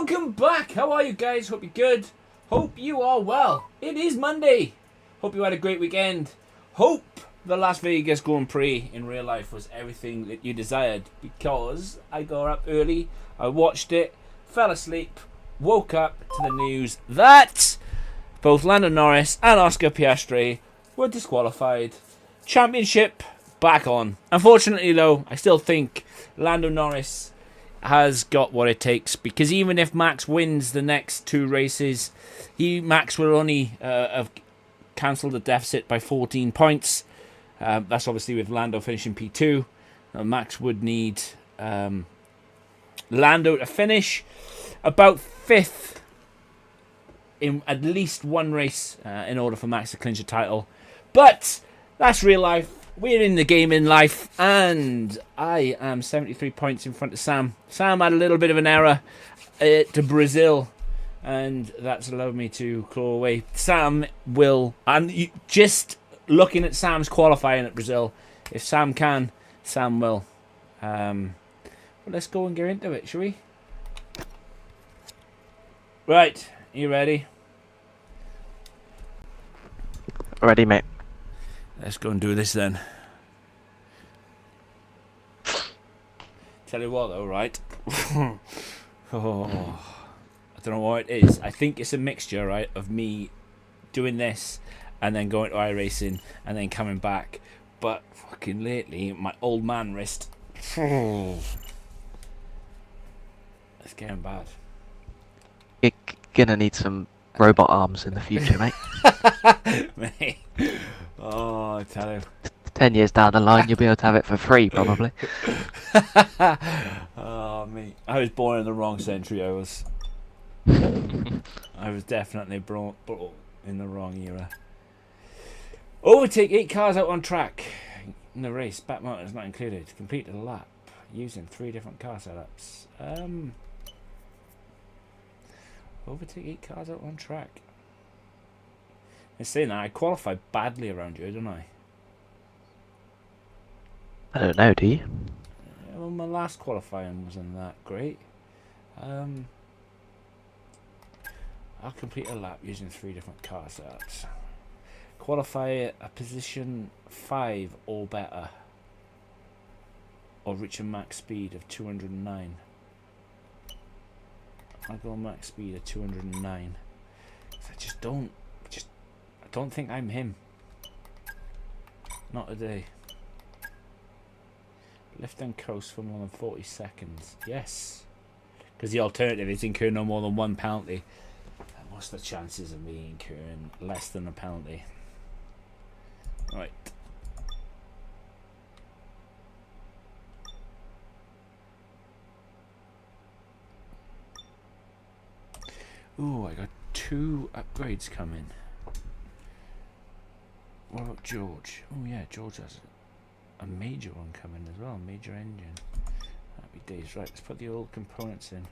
Welcome back. How are you guys? Hope you're good. Hope you are well. It is Monday. Hope you had a great weekend. Hope the Las Vegas Grand Prix in real life was everything that you desired, because I got up early, I watched it, fell asleep, woke up to the news that both Lando Norris and Oscar Piastri were disqualified. Championship back on. Unfortunately, though, I still think Lando Norris has got what it takes, because even if Max wins the next two races, Max will only have cancelled the deficit by 14 points. That's obviously with Lando finishing P2. Max would need Lando to finish about 5th in at least one race in order for Max to clinch a title. But that's real life. We're in the game in life, and I am 73 points in front of Sam. Sam had a little bit of an error to Brazil, and that's allowed me to claw away. Sam will, and just looking at Sam's qualifying at Brazil, if Sam can, Sam will. Well, let's go and get into it, shall we? Right, you ready? Ready, mate. Let's go and do this then. Tell you what though, right? I don't know what it is. I think it's a mixture, right, of me doing this and then going to iRacing and then coming back. But fucking lately, my old man wrist, it's getting bad. You're gonna need some robot arms in the future, mate. Mate. Oh, I tell you. 10 years down the line, you'll be able to have it for free, probably. Oh, mate. I was born in the wrong century. I was definitely brought in the wrong era. Overtake 8 cars out on track in the race. Back motor is not included. Complete the lap using 3 different car setups. Overtake 8 cars out on track. I'm saying that I qualified badly around here, don't I? I don't know, do you? Yeah, well, my last qualifying wasn't that great. I'll complete a lap using 3 different car setups. Qualify a position 5 or better, or reach a max speed of 209. I'll go max speed of 209. I don't think I'm him. Not today. Lift and coast for more than 40 seconds. Yes. Because the alternative is incur no more than 1 penalty. And what's the chances of me incurring less than a penalty? Right. Ooh, I got 2 upgrades coming. What about George? Oh yeah, George has a major one coming as well, major engine. Happy days. Right, let's put the old components in.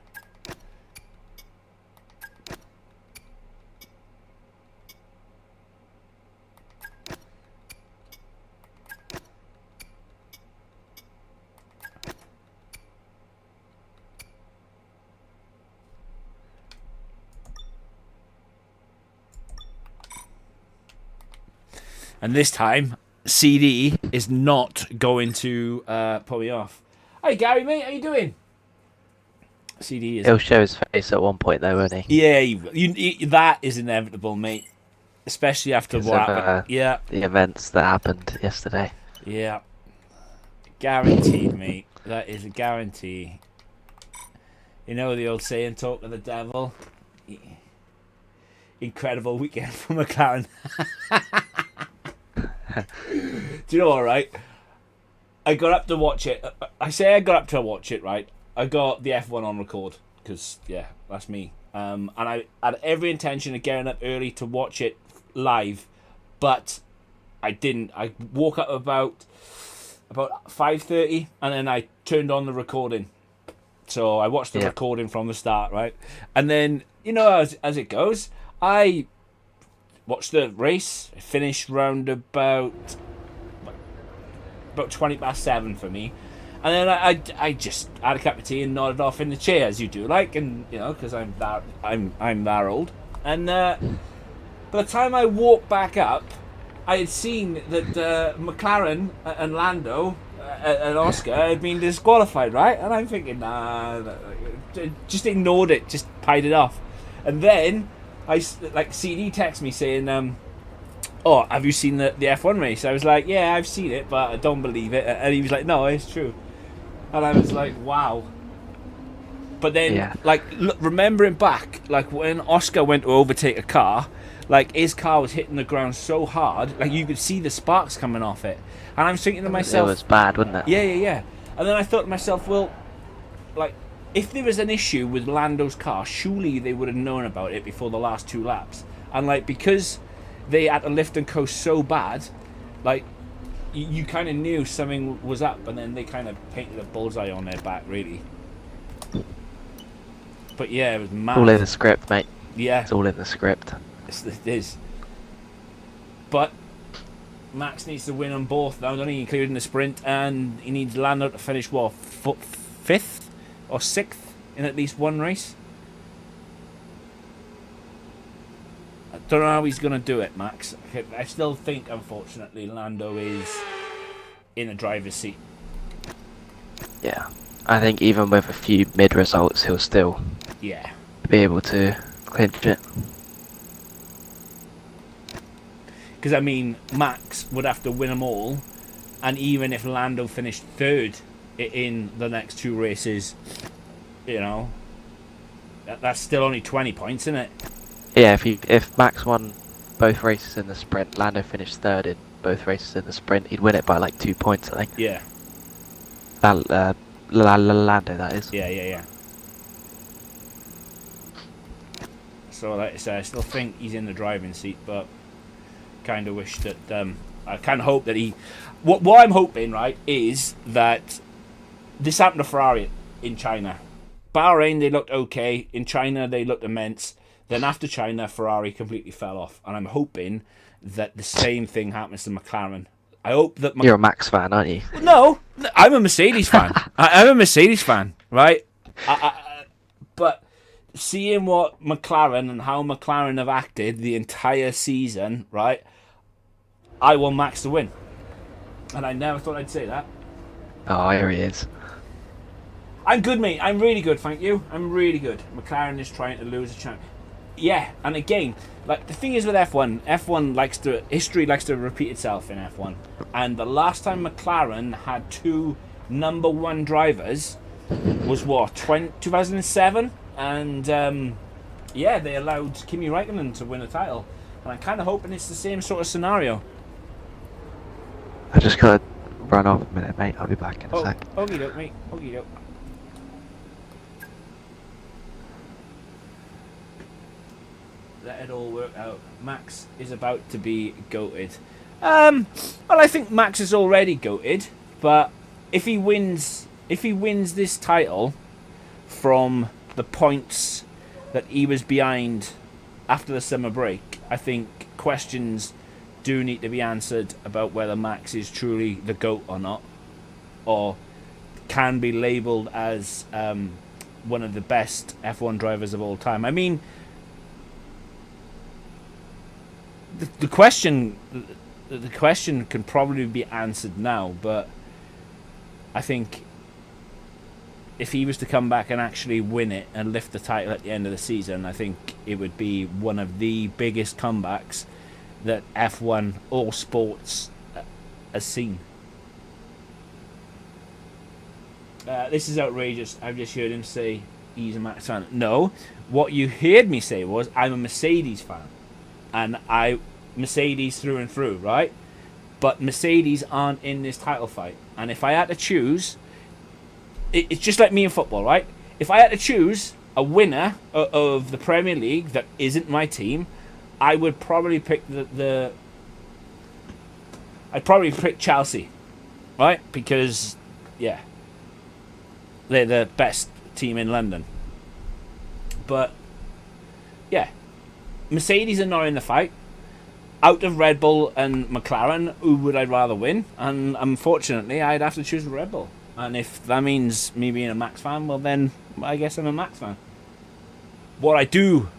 And this time, CD is not going to pull me off. Hey Gary, mate, how you doing? CD is. He'll show his face at one point, though, won't he? Yeah, that is inevitable, mate. Especially after what happened. Yeah. The events that happened yesterday. Yeah. Guaranteed, mate. That is a guarantee. You know the old saying, talk to the devil. Incredible weekend for McLaren. Do you know what, right? I got up to watch it. I say I got up to watch it, right? I got the F1 on record, because, yeah, that's me. And I had every intention of getting up early to watch it live, but I didn't. I woke up about 5:30, and then I turned on the recording. So I watched the recording from the start, right? And then, you know, as it goes, I watched the race. I finished round about 20 past 7 for me. And then I just had a cup of tea and nodded off in the chair, as you do, like, and you know, because I'm that old. And by the time I walked back up, I had seen that McLaren and Lando and Oscar had been disqualified, right? And I'm thinking, nah, just ignored it, just pied it off. And then CD texted me saying, "Oh, have you seen the F1 race?" I was like, "Yeah, I've seen it, but I don't believe it." And he was like, "No, it's true." And I was like, "Wow." But then, remembering back, like when Oscar went to overtake a car, like his car was hitting the ground so hard, like you could see the sparks coming off it. And I'm thinking to myself, it was bad, wasn't it? Yeah. And then I thought to myself, well, like, if there was an issue with Lando's car, surely they would have known about it before the last 2 laps. And like, because they had to lift and coast so bad, like, you kind of knew something was up, and then they kind of painted a bullseye on their back, really. But yeah, it was mad. All in the script, mate. Yeah. It's all in the script. It is. But Max needs to win on both now, doesn't he? Including the sprint, and he needs Lando to finish, what, 5th or 6th in at least one race? I don't know how he's going to do it, Max. I still think, unfortunately, Lando is in the driver's seat. Yeah. I think even with a few mid results, he'll still be able to clinch it. Because, I mean, Max would have to win them all, and even if Lando finished 3rd in the next 2 races, you know, that's still only 20 points, isn't it? Yeah, if Max won both races in the sprint, Lando finished 3rd in both races in the sprint, he'd win it by like 2 points, I think. Yeah. Lando, that is. Yeah. So, like I say, I still think he's in the driving seat, but kind of wish that I kind of hope that he. What I'm hoping, right, is that this happened to Ferrari in China. Bahrain, they looked okay. In China, they looked immense. Then after China, Ferrari completely fell off, and I'm hoping that the same thing happens to McLaren. I hope that you're a Max fan, aren't you? No, I'm a Mercedes fan. I'm a Mercedes fan, right? But seeing what McLaren and how McLaren have acted the entire season, right? I want Max to win, and I never thought I'd say that. Oh, here he is. I'm good, mate. I'm really good, thank you. I'm really good. McLaren is trying to lose a champ. Yeah, and again, like the thing is with F1 history likes to repeat itself in F1. And the last time McLaren had 2 number 1 drivers was what, 2007, and they allowed Kimi Räikkönen to win a title. And I'm kind of hoping it's the same sort of scenario. I just gotta run off a minute, mate. I'll be back in a sec. Okie doke, mate. Okie doke. Let it all work out. Max is about to be goated. Well, I think Max is already goated, but if he wins this title from the points that he was behind after the summer break, I think questions do need to be answered about whether Max is truly the GOAT or not, or can be labelled as one of the best F1 drivers of all time. I mean, the question can probably be answered now, but I think if he was to come back and actually win it and lift the title at the end of the season, I think it would be one of the biggest comebacks that F1 or sports has seen. This is outrageous. I've just heard him say he's a Max fan. No, what you heard me say was I'm a Mercedes fan, and Mercedes through and through, right? But Mercedes aren't in this title fight, and if I had to choose, it's just like me in football, right? If I had to choose a winner of the Premier League that isn't my team, I would probably pick I'd probably pick Chelsea, right? Because, yeah, they're the best team in London. But, yeah, Mercedes are not in the fight. Out of Red Bull and McLaren, who would I rather win? And unfortunately, I'd have to choose Red Bull. And if that means me being a Max fan, well then I guess I'm a Max fan. What I do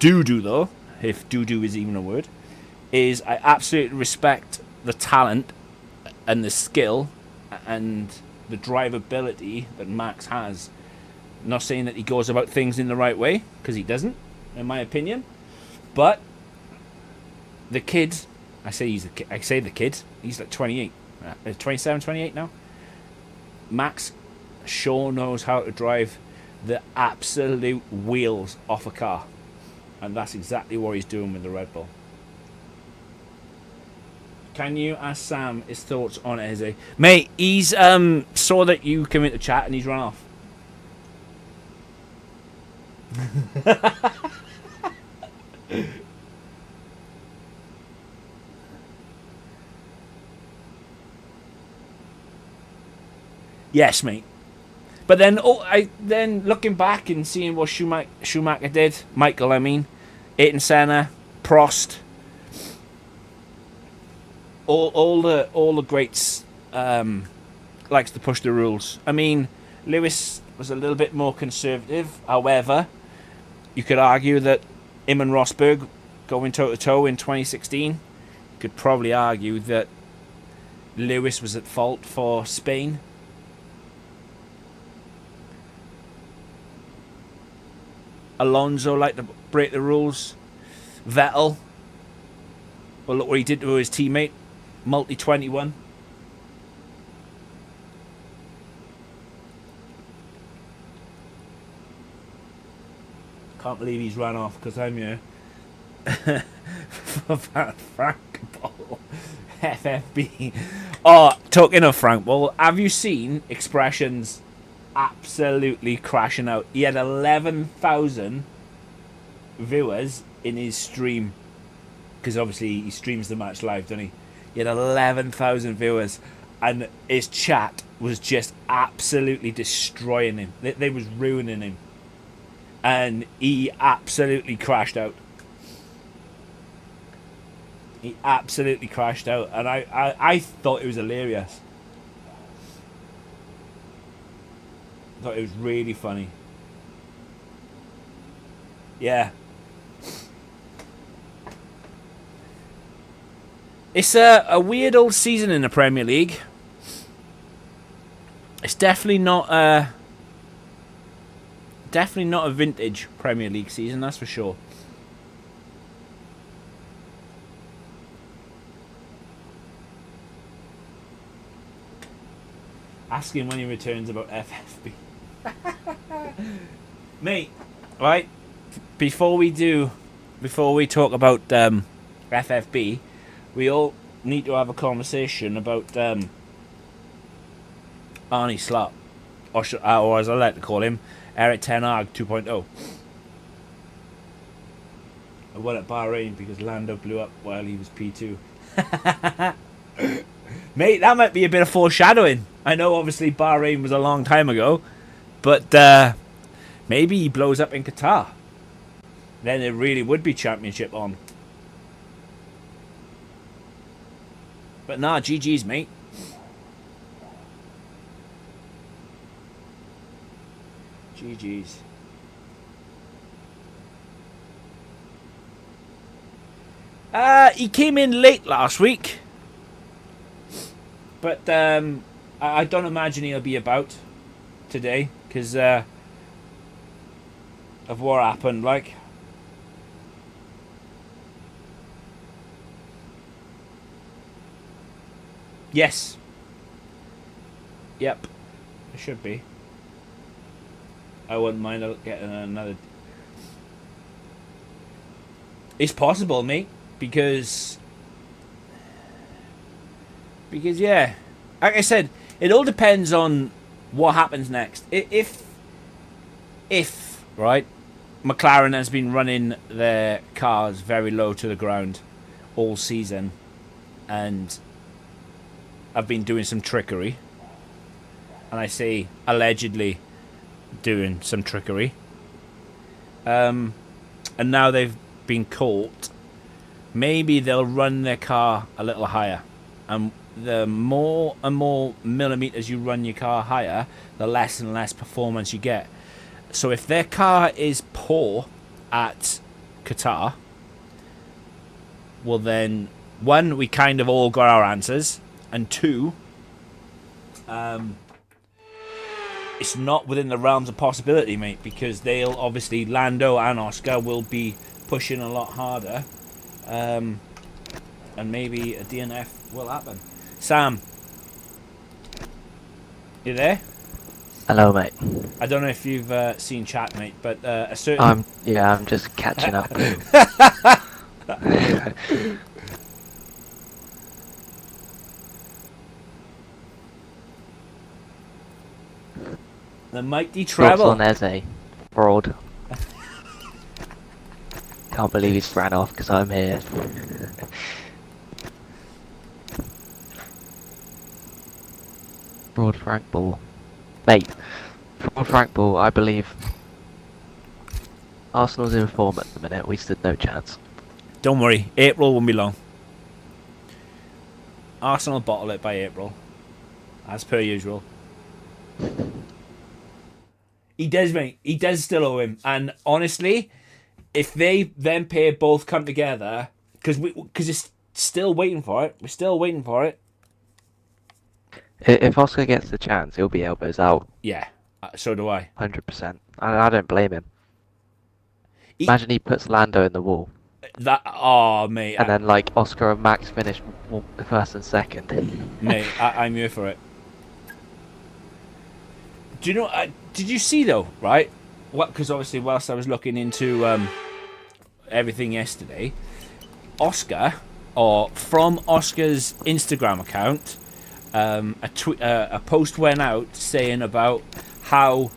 though, if do is even a word, is I absolutely respect the talent and the skill and the drivability that Max has. Not saying that he goes about things in the right way, because he doesn't, in my opinion. But the kid, I say the kid, he's like 28, 27, 28 now. Max sure knows how to drive the absolute wheels off a car. And that's exactly what he's doing with the Red Bull. Can you ask Sam his thoughts on Eze? Mate, he's saw that you came into chat and he's run off. Yes, mate. But then looking back and seeing what Schumacher did, Michael, I mean, Ayrton Senna, Prost, all the greats likes to push the rules. I mean, Lewis was a little bit more conservative. However, you could argue that him and Rosberg going toe to toe in 2016. You could probably argue that Lewis was at fault for Spain. Alonso liked to break the rules. Vettel, well, look what he did to his teammate, multi-21. Can't believe he's run off because I'm here. Frank Ball, FFB. Oh, talking of Frank Ball, have you seen Expressions absolutely crashing out? He had 11,000 viewers in his stream, because obviously he streams the match live, doesn't he? He had 11,000 viewers, and his chat was just absolutely destroying him. They was ruining him, and he absolutely crashed out. He absolutely crashed out, and I thought it was hilarious. I thought it was really funny. Yeah. It's a weird old season in the Premier League. It's definitely not a vintage Premier League season, that's for sure. Ask him when he returns about FFB. Mate, right? Before we talk about FFB, we all need to have a conversation about Arnie Slot, or as I like to call him, Eric Ten Hag 2.0. I won at Bahrain because Lando blew up while he was P2. Mate, that might be a bit of foreshadowing. I know obviously Bahrain was a long time ago, but maybe he blows up in Qatar. Then it really would be championship on. But nah, GG's, mate. GG's. He came in late last week. But I don't imagine he'll be about today because of what happened, like. Yes. Yep. It should be. I wouldn't mind getting another. It's possible, mate, because yeah, like I said, it all depends on what happens next. If right, McLaren has been running their cars very low to the ground all season, and I've been doing some trickery, and I say allegedly doing some trickery, and now they've been caught, maybe they'll run their car a little higher, and the more and more millimeters you run your car higher, the less and less performance you get. So if their car is poor at Qatar, well then, one, we kind of all got our answers, and two, it's not within the realms of possibility, mate, because they'll obviously, Lando and Oscar will be pushing a lot harder, and maybe a DNF will happen. Sam, you there? Hello, mate. I don't know if you've seen chat, mate, but a certain... I'm just catching up. The mighty treble. On Eze. Fraud. Can't believe he's ran off because I'm here. Fraud Frank Ball. Mate, Fraud Frank Ball, I believe Arsenal's in form at the minute. We stood no chance. Don't worry, April won't be long. Arsenal bottle it by April, as per usual. He does, mate. He does still owe him. And honestly, if they then pair both come together, because it's still waiting for it. We're still waiting for it. If Oscar gets the chance, he'll be elbows out. Yeah, so do I. 100%. I don't blame him. Imagine he puts Lando in the wall. Oh, mate. And then, like, Oscar and Max finish first and second. Mate, I'm here for it. Do you know, did you see, though, right? Because obviously, whilst I was looking into everything yesterday, Oscar, or from Oscar's Instagram account, a post went out saying about how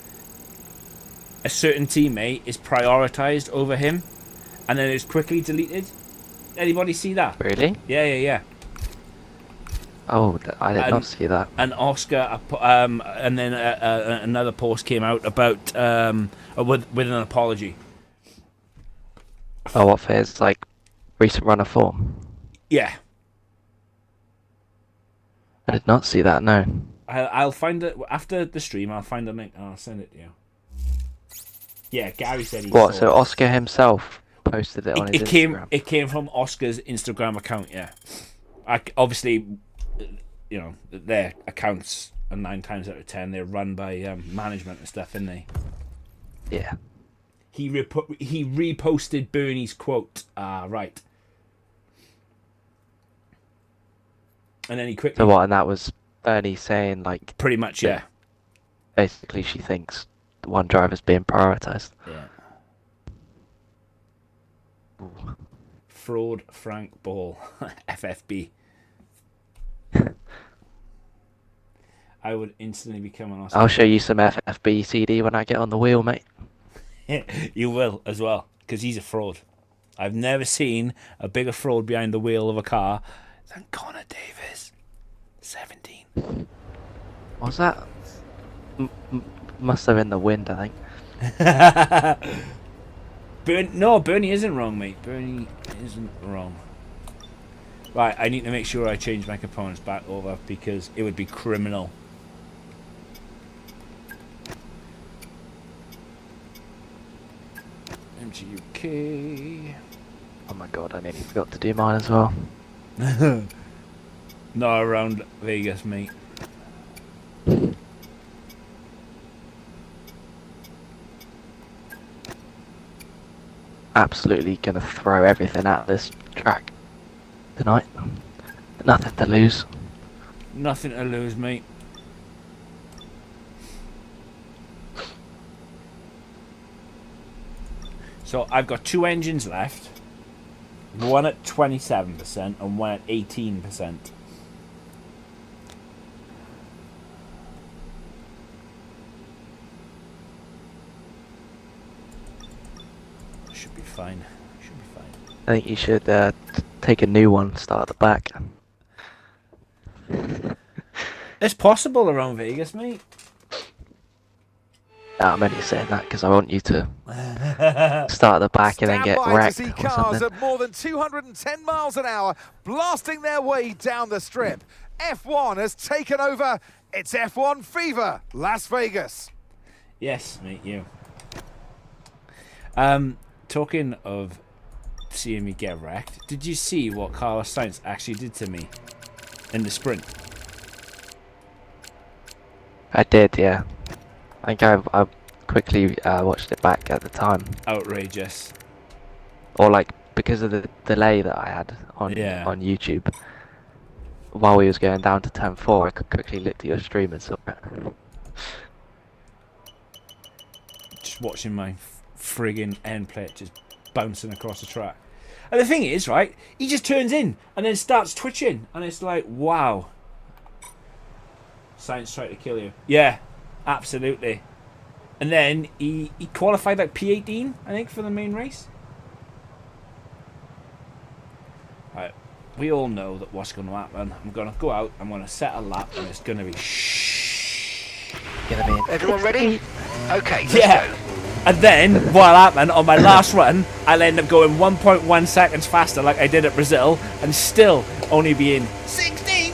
a certain teammate is prioritized over him, and then it was quickly deleted. Anybody see that? Really? Yeah. Oh, I did not see that. And Oscar, and then another post came out about with an apology. Oh, what for his like recent run of form? Yeah. I did not see that. No. I'll find it after the stream. I'll find the link and I'll send it to you. Yeah, Gary said he. What? So Oscar himself posted it on his Instagram. It came from Oscar's Instagram account. Yeah. Obviously, you know, their accounts are 9 times out of 10 they're run by management and stuff, aren't they? Yeah. He reposted Bernie's quote. Right. And then he quickly. So what? And that was Bernie saying like. Pretty much, yeah. Basically, she thinks the one driver's being prioritised. Yeah. Ooh. Fraud Frank Ball, FFB. I would instantly become an Oscar. I'll show you some FFB CD when I get on the wheel, mate. You will as well, because he's a fraud. I've never seen a bigger fraud behind the wheel of a car than Connor Davis. 17. What was that? Must have been the wind, I think. No, Bernie isn't wrong, mate. Bernie isn't wrong. Right, I need to make sure I change my components back over because it would be criminal. MGUK. Oh my god, I nearly forgot to do mine as well. Not around Vegas, mate. Absolutely gonna throw everything at this track tonight. Nothing to lose. Nothing to lose, mate. So I've got 2 engines left. One at 27% and one at 18%. Should be fine. Should be fine. I think you should take a new one, start at the back. It's possible around Vegas, mate. No, I'm only saying that because I want you to start at the back and then get wrecked to see or cars something. at more than 210 miles an hour blasting their way down the strip. F1 has taken over. It's F1 Fever, Las Vegas. Yes, mate, you. Talking of seeing me get wrecked, did you see what Carlos Sainz actually did to me in the sprint? I did, yeah. I think I quickly watched it back at the time. Outrageous. Or like, because of the delay that I had on YouTube, while we was going down to turn 4, I could quickly look at your stream and saw it. Just watching my friggin' end plate just bouncing across the track. And the thing is, right, he just turns in and then starts twitching, and it's like, wow. Sainz tried to kill you. Yeah, absolutely. And then he qualified like P18, I think, for the main race. Right, we all know that what's going to happen. I'm going to go out, I'm going to set a lap, and it's going to be shh. Everyone ready? Okay, let's go. And then, what happened, on my last run, I'll end up going 1.1 seconds faster like I did at Brazil, and still only being 16th.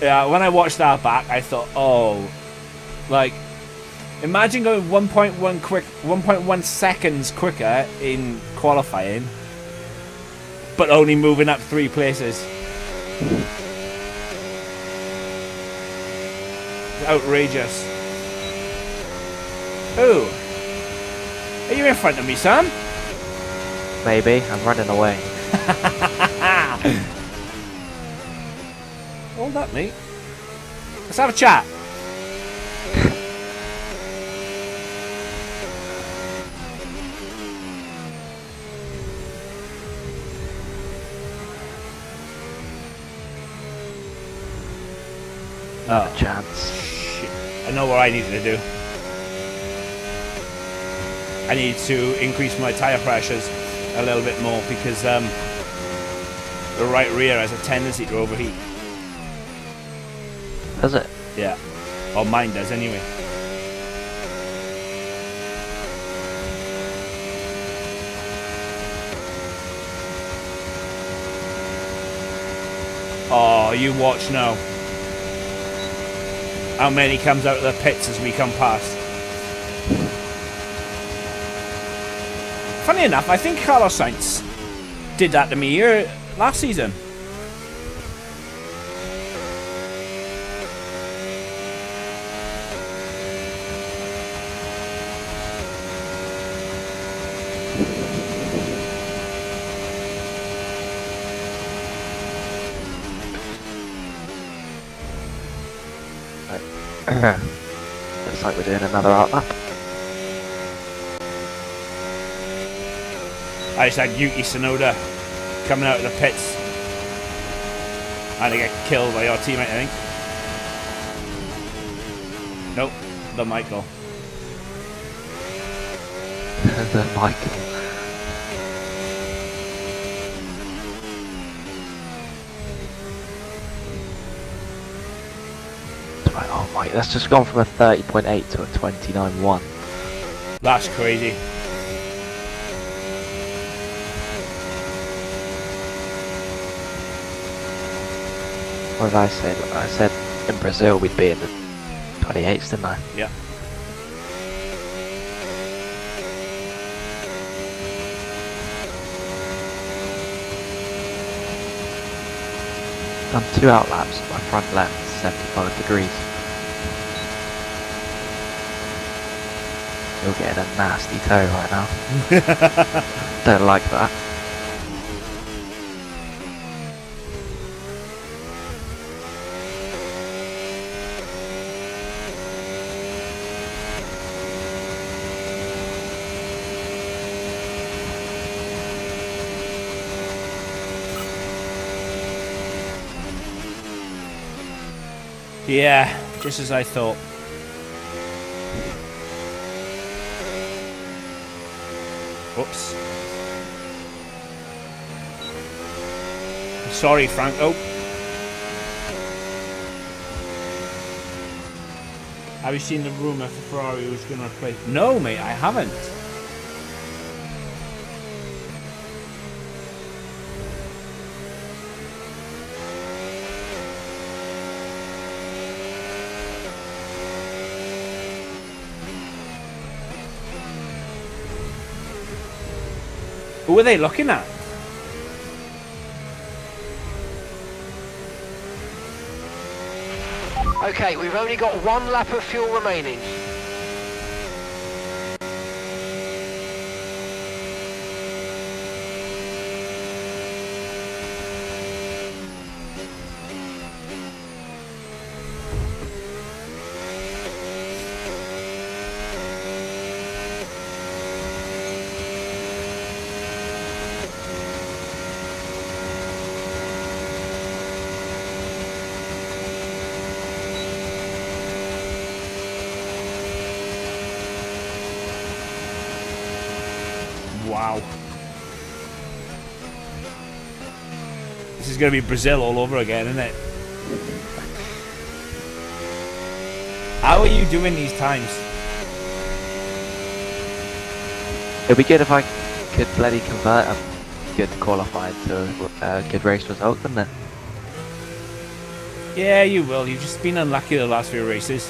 Yeah, when I watched that back, I thought, oh, like, imagine going 1.1 seconds quicker in qualifying, but only moving up 3 places. Outrageous. Oh, are you in front of me, Sam? Maybe. I'm running away. Hold up, mate. Let's have a chat. Not a chance. Shit. I know what I needed to do. I need to increase my tyre pressures a little bit more because the right rear has a tendency to overheat. Does it? Yeah. Or mine does anyway. Oh, you watch now. How many comes out of the pits as we come past? Funny enough, I think Carlos Sainz did that to me here last season. Looks like we're doing another outlap. I just had Yuki Tsunoda coming out of the pits and to get killed by your teammate, I think. Nope, the Michael. The Michael. Right, oh my, that's just gone from a 30.8 to a 29.1. That's crazy. What did I say? I said in Brazil we'd be in the 28s, didn't I? Yeah. Done 2 outlaps, my front left 75 degrees. You're getting a nasty toe right now. Don't like that. Yeah, just as I thought. Whoops. Sorry, Franco. Have you seen the rumour for Ferrari who's going to replace? No, mate, I haven't. Who are they looking at? Okay, we've only got 1 lap of fuel remaining. Wow. This is going to be Brazil all over again, isn't it? How are you doing these times? It'd be good if I could bloody convert a good qualifying to a good race result, wouldn't it? Yeah, you will. You've just been unlucky the last few races.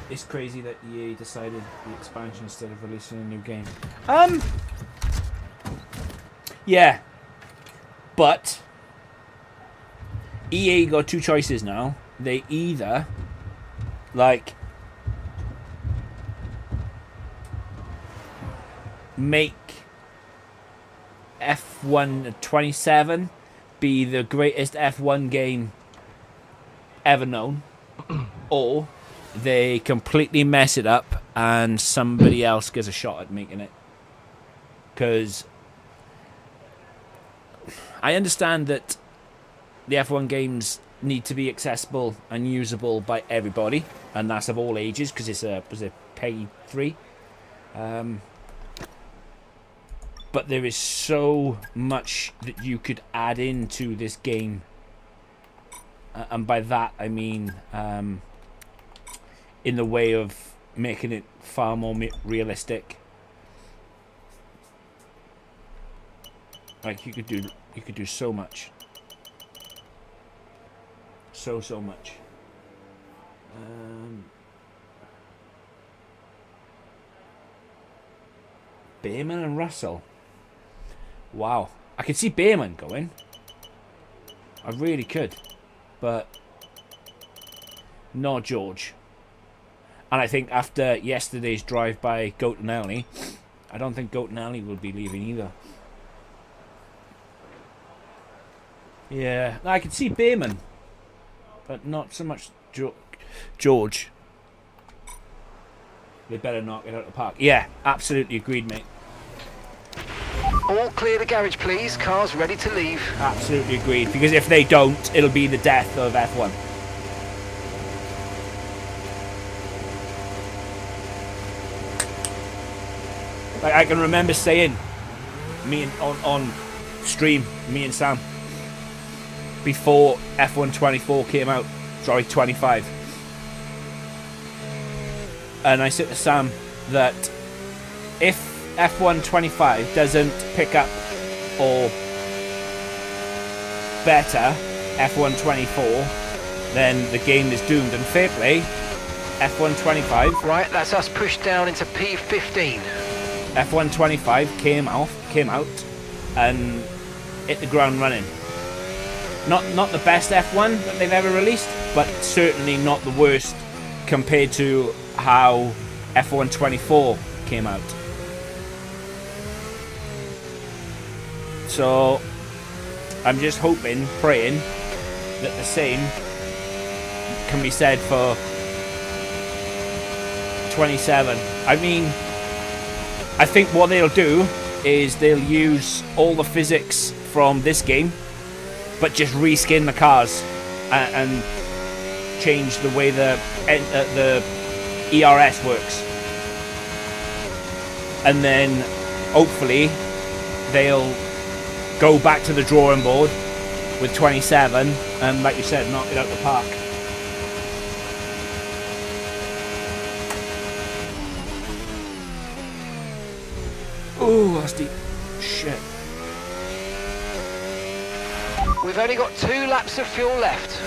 It's crazy that EA decided the expansion instead of releasing a new game. Yeah. But EA got 2 choices now. They either like make F1 27 be the greatest F1 game ever known, or they completely mess it up and somebody else gets a shot at making it. Because I understand that the F1 games need to be accessible and usable by everybody, and that's of all ages, because it's a pay 3. But there is so much that you could add into this game, and by that I mean in the way of making it far more realistic. Like you could do so much, so much. Bayman and Russell. Wow, I could see Bayman going. I really could, but not George. And I think after yesterday's drive by Goatinelli, I don't think Goatinelli will be leaving either. Yeah, I could see Bayman, but not so much George. They better knock it out of the park. Yeah, absolutely agreed, mate. All clear the garage, please. Cars ready to leave. Absolutely agreed, because if they don't, it'll be the death of F1. Like I can remember saying, on stream, me and Sam, before F1 24 came out, sorry, 25. And I said to Sam that if F1 25 doesn't pick up or better F1 24, then the game is doomed. And fair play, F1 25. Right, that's us pushed down into P15. F1 25 came out and hit the ground running. Not the best F1 that they've ever released, but certainly not the worst compared to how F1 24 came out. So I'm just hoping, praying that the same can be said for 27. I mean, I think what they'll do is they'll use all the physics from this game, but just reskin the cars and change the way the ERS works. And then hopefully they'll go back to the drawing board with 27 and, like you said, knock it out the park. Ooh, that's deep. Shit. We've only got 2 laps of fuel left.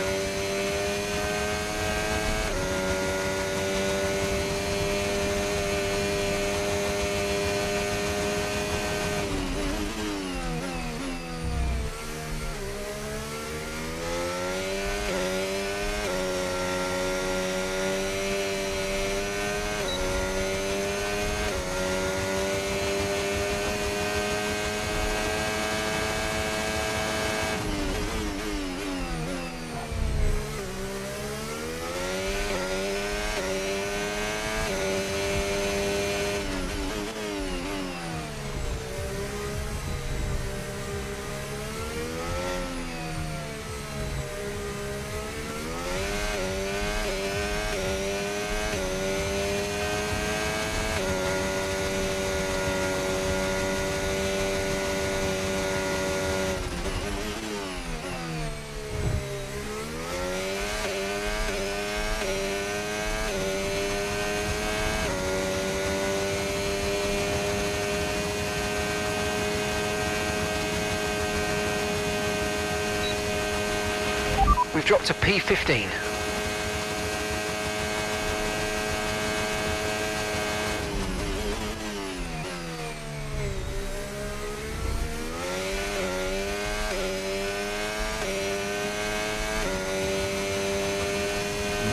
We've dropped to P15.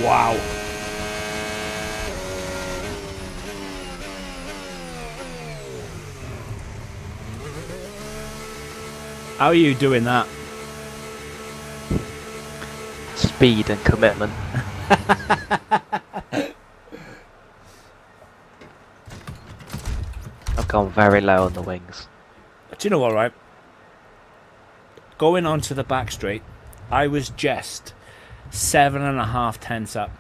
Wow. How are you doing that? Speed and commitment. I've gone very low on the wings. Do you know what, right? Going onto the back straight, I was just 7.5 tenths up.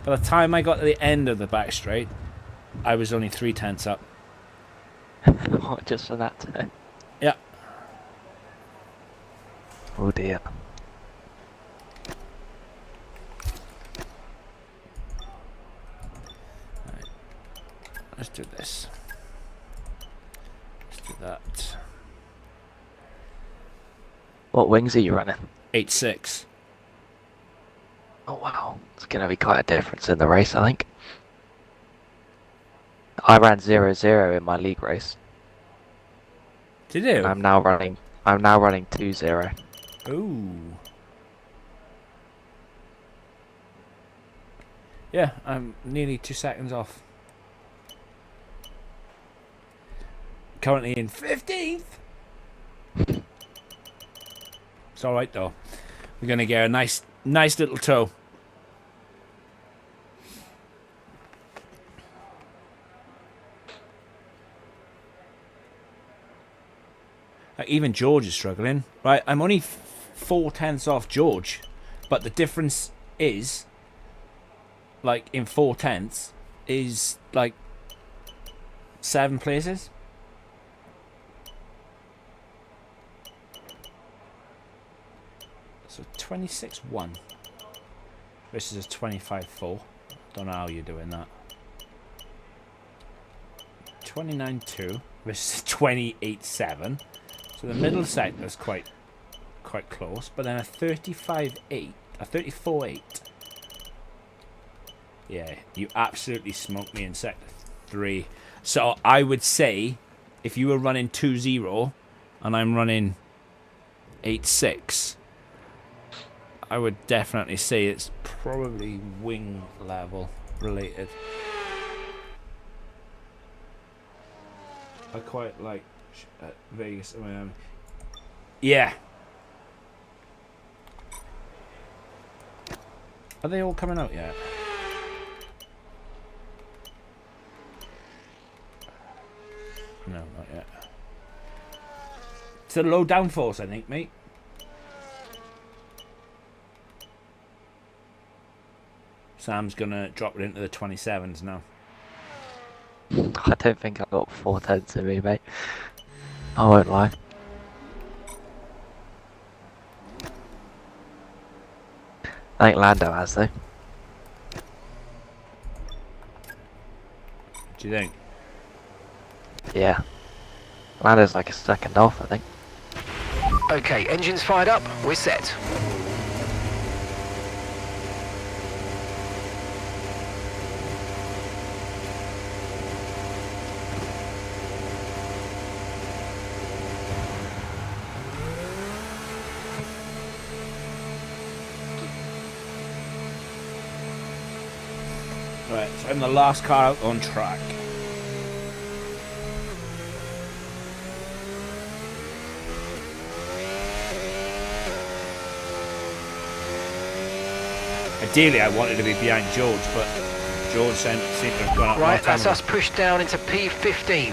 By the time I got to the end of the back straight, I was only 3 tenths up. What, just for that turn? Yeah. Oh dear. Right. Let's do this. Let's do that. What wings are you running? 8.6. Oh wow, it's going to be quite a difference in the race, I think. I ran 0-0 in my league race. Did you? I'm now running 2-0. Ooh. Yeah, I'm nearly 2 seconds off. Currently in 15th. It's all right though. We're gonna get a nice little tow. Even George is struggling. Right, I'm only 4 tenths off George, but the difference is, like, in 4 tenths is like 7 places. So 26.1 versus a 25.4. Don't know how you're doing that. 29.2 versus 28.7. So the middle sector's quite close, but then a 35.8, a 34.8. Yeah, you absolutely smoked me in sector 3. So I would say if you were running 2.0 and I'm running 8.6, I would definitely say it's probably wing level related. I quite like Vegas and Miami. Yeah. Are they all coming out yet? No, not yet. It's a low downforce, I think, mate. Sam's gonna drop it into the 27s now. I don't think I've got 4 tenths in me, mate. I won't lie. I think Lando has, though. Do you think? Yeah. Lando's like a second off, I think. Okay, engines fired up, we're set. Right, so I'm the last car out on track. Ideally, I wanted to be behind George, but George seemed to have gone up. Right, that's us pushed down into P15.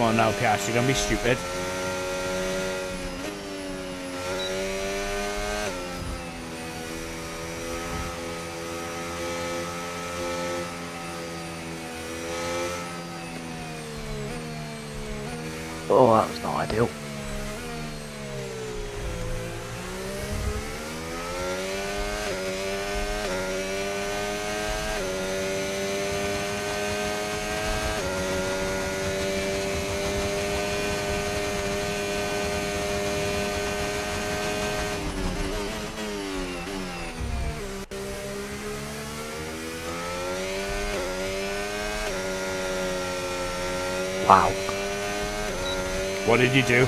on now, Piastri, don't be stupid. Oh, that was not ideal. Wow. What did you do?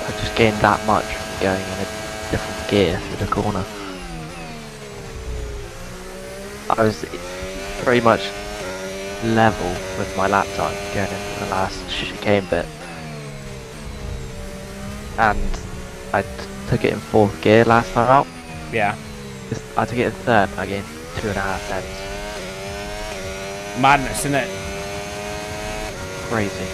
I just gained that much from going in a different gear through the corner. I was pretty much level with my lap time going into the last chicane bit. And I took it in 4th gear last time out. Yeah. I took it in 3rd and I gained 2.5 cents. Madness, isn't it? Crazy.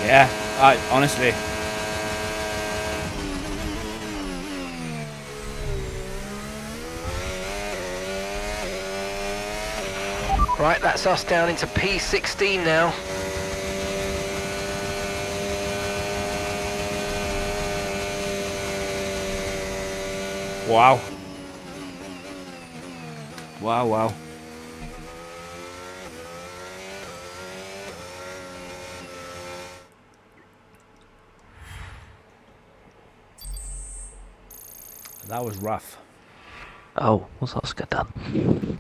Yeah, honestly. Right, that's us down into P16 now. Wow. Wow, wow. That was rough. Oh, what's Oscar done?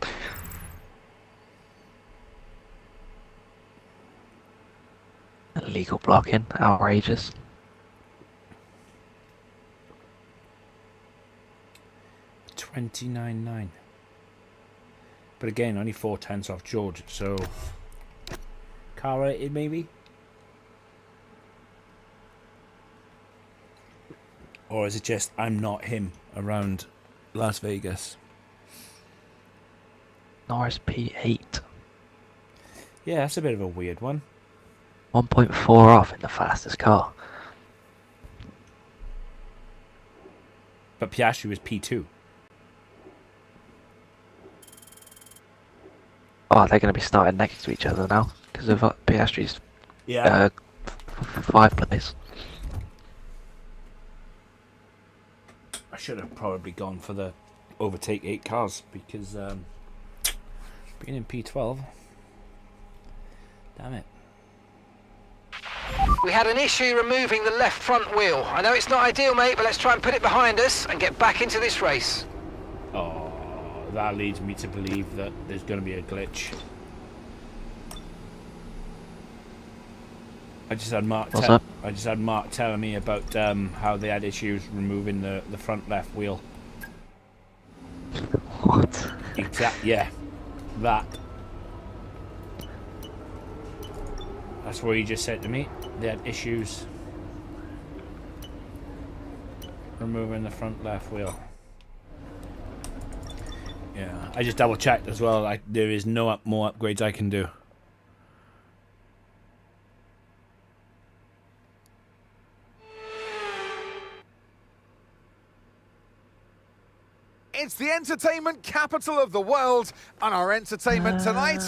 Illegal blocking, outrageous. $29.9. But again, only 4/10 off George, so car rated maybe? Or is it just I'm not him around Las Vegas? Norris P8. Yeah, that's a bit of a weird one. 1.4 off in the fastest car. But Piastri was P2. Oh, they're going to be starting next to each other now because of Piastri's Yeah. 5th place. I should have probably gone for the overtake 8 cars because being in P12. Damn it. We had an issue removing the left front wheel. I know it's not ideal, mate, but let's try and put it behind us and get back into this race. Oh, that leads me to believe that there's going to be a glitch. I just had Mark telling me about how they had issues removing the front left wheel. What? Yeah, that. That's what he just said to me. They had issues removing the front left wheel. Yeah, I just double checked as well. There is no more upgrades I can do. It's the entertainment capital of the world, and our entertainment tonight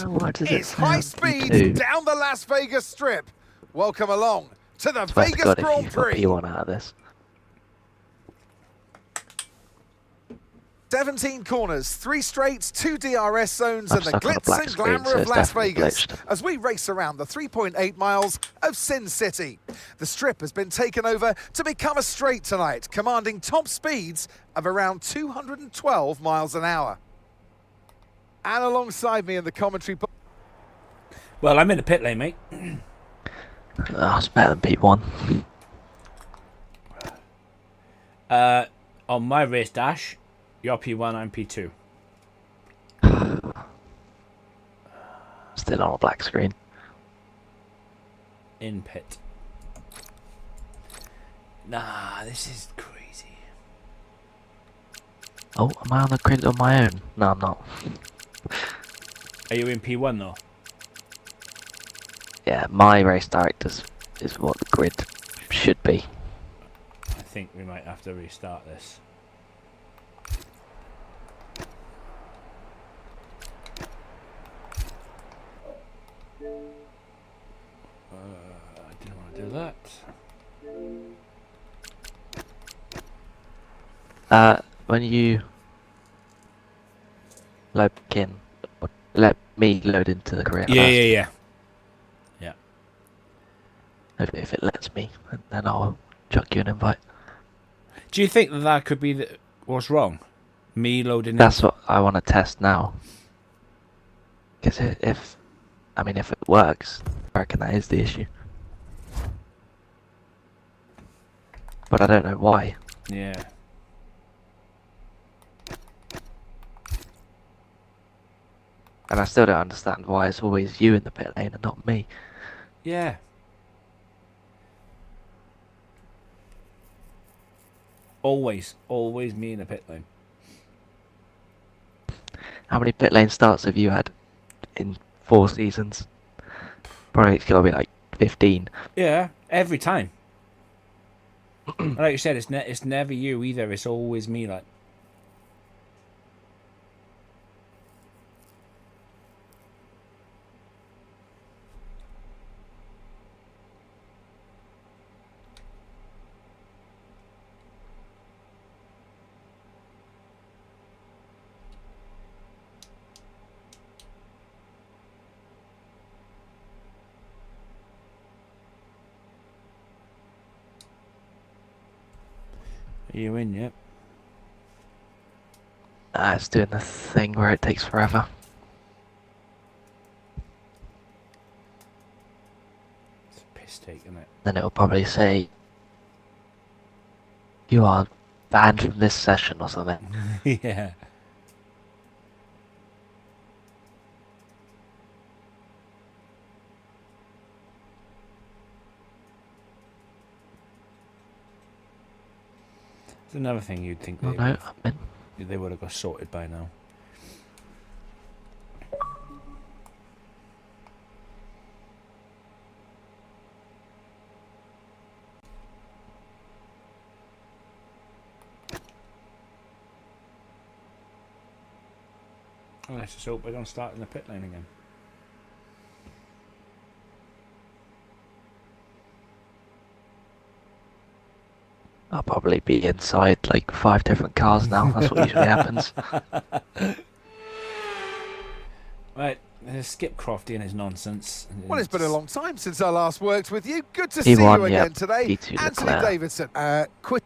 is high speed down the Las Vegas Strip. Welcome along to the Vegas Grand Prix. P1 out of this. 17 corners, 3 straights, 2 DRS zones, and the glitz and glamour of Las Vegas as we race around the 3.8 miles of Sin City. The strip has been taken over to become a straight tonight, commanding top speeds of around 212 miles an hour. And alongside me in the commentary box. Well, I'm in the pit lane, mate. Oh, it's better than P1. On my race dash, you're P1, I'm P2. Still on a black screen. In pit. Nah, this is crazy. Oh, am I on the grid on my own? No, I'm not. Are you in P1 though? Yeah, my race directors is what the grid should be. I think we might have to restart this. I didn't want to do that. When you load in, let me load into the career. Yeah. If it lets me, then I'll chuck you an invite. Do you think that could be what's wrong? Me loading That's what I want to test now. Because if it works, I reckon that is the issue. But I don't know why. Yeah. And I still don't understand why it's always you in the pit lane and not me. Yeah. Always me in the pit lane. How many pit lane starts have you had in 4 seasons? Probably it's got to be like 15. Yeah, every time. Like you said, it's never you either. It's always me. Like. Are you in yet? It's doing the thing where it takes forever. It's a piss take, isn't it? Then it'll probably say, you are banned from this session or something. Yeah. It's another thing you'd think they would have got sorted by now. Oh, let's just hope we don't start in the pit lane again. I'll probably be inside like 5 different cars now. That's what usually happens. Right, skip Crofty and his nonsense. Well, it's been a long time since I last worked with you. Good to see you P1, again yep. today. P2 Anthony Leclerc. Davidson, quit.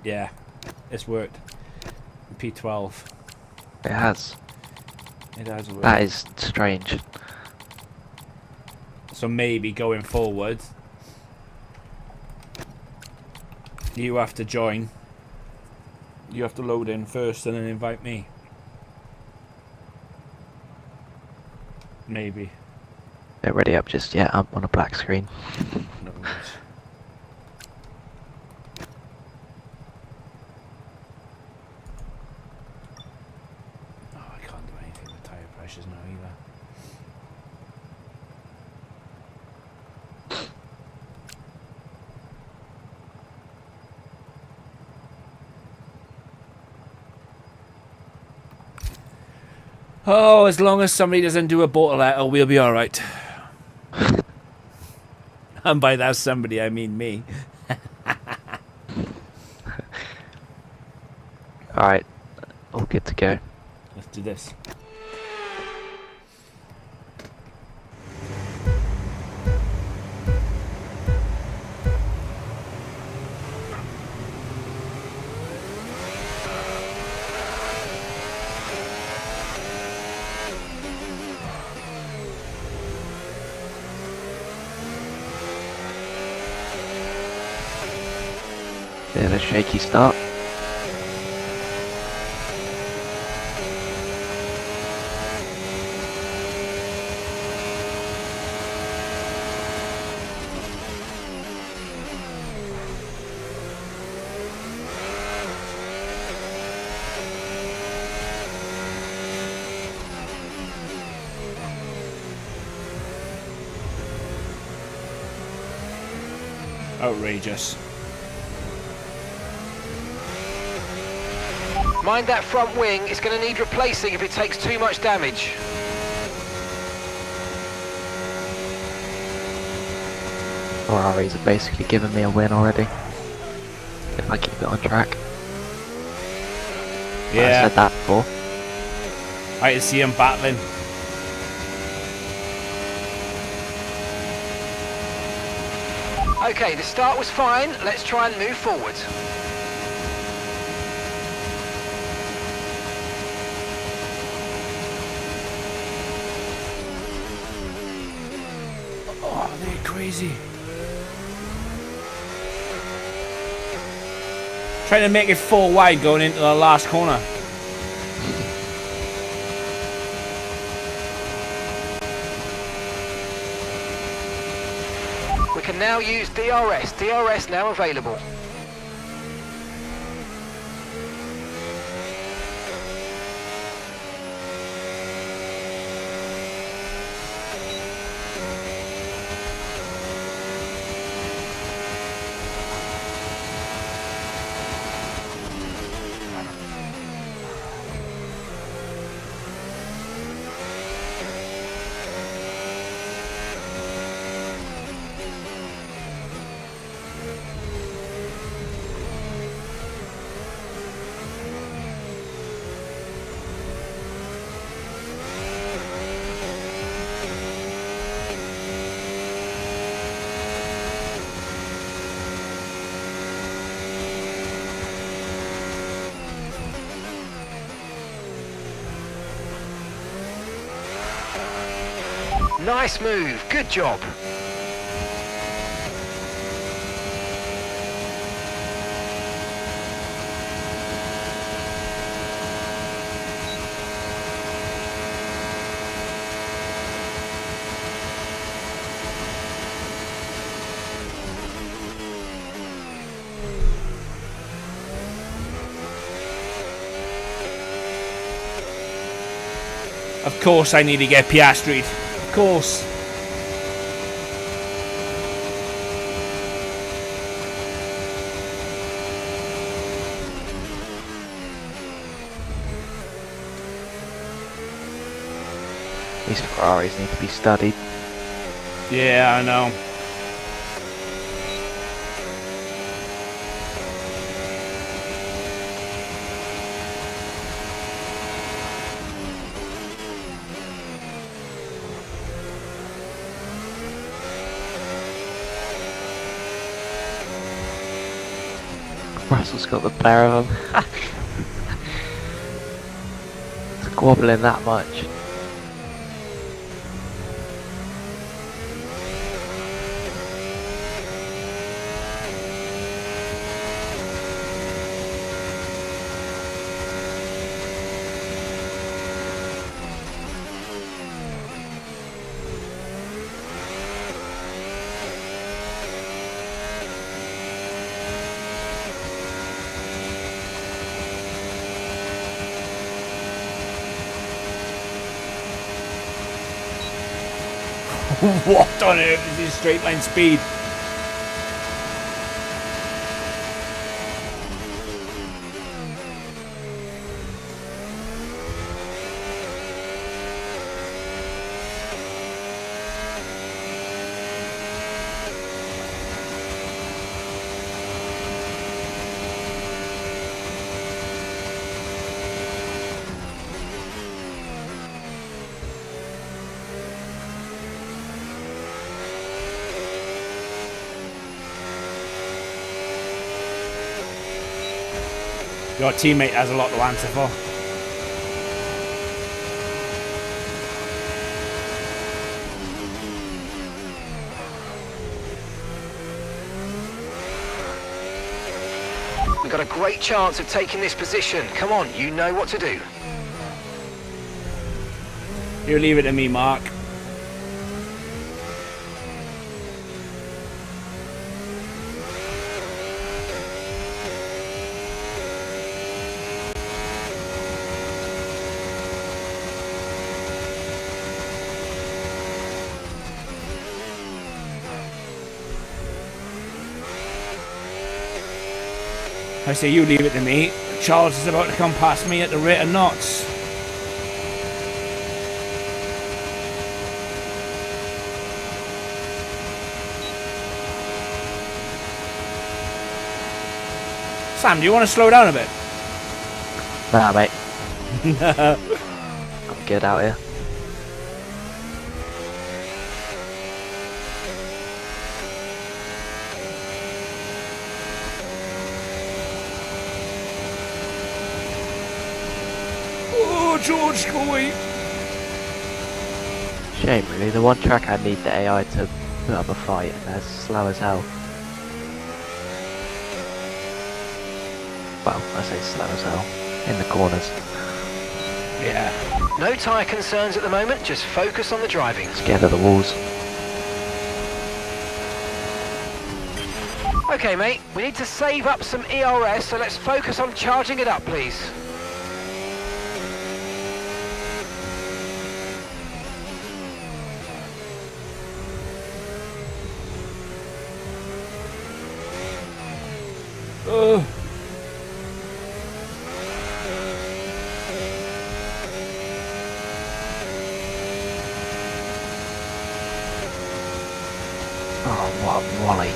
Yeah, it's worked. P12. It has. It has worked. That is strange. So maybe going forward, you have to join. You have to load in first and then invite me. Maybe. Not ready up just yet. I'm on a black screen. No worries. Oh, I can't do anything with tyre pressures now either. Oh, as long as somebody doesn't do a bottle out, we'll be alright. And by that somebody, I mean me. Alright. All good to go. Let's do this. Bit of a shaky start. Outrageous. Mind that front wing, it's going to need replacing if it takes too much damage. Ferraris have basically given me a win already. If I keep it on track. Yeah. I said that before. I can see him battling. Okay, the start was fine. Let's try and move forward. Oh, they're crazy. Trying to make it full wide going into the last corner. We can now use DRS. DRS now available. Nice move, good job. Of course I need to get Piastri'd. Of course. These Ferraris need to be studied. Yeah, I know. Russell's got the pair of them. Squabbling that much. What on earth is his straight line speed? Your teammate has a lot to answer for. We've got a great chance of taking this position. Come on, you know what to do. You leave it to me, Mark. I say you leave it to me. Charles is about to come past me at the rate of knots. Sam, do you want to slow down a bit? Nah, mate. I'm good out here. Oh, George, go away. Shame, really. The one track I need the AI to put up a fight, and they're slow as hell. Well, I say slow as hell. In the corners. Yeah. No tyre concerns at the moment, just focus on the driving. Scared of the walls. Okay, mate, we need to save up some ERS, so let's focus on charging it up, please. Oh, what a volley.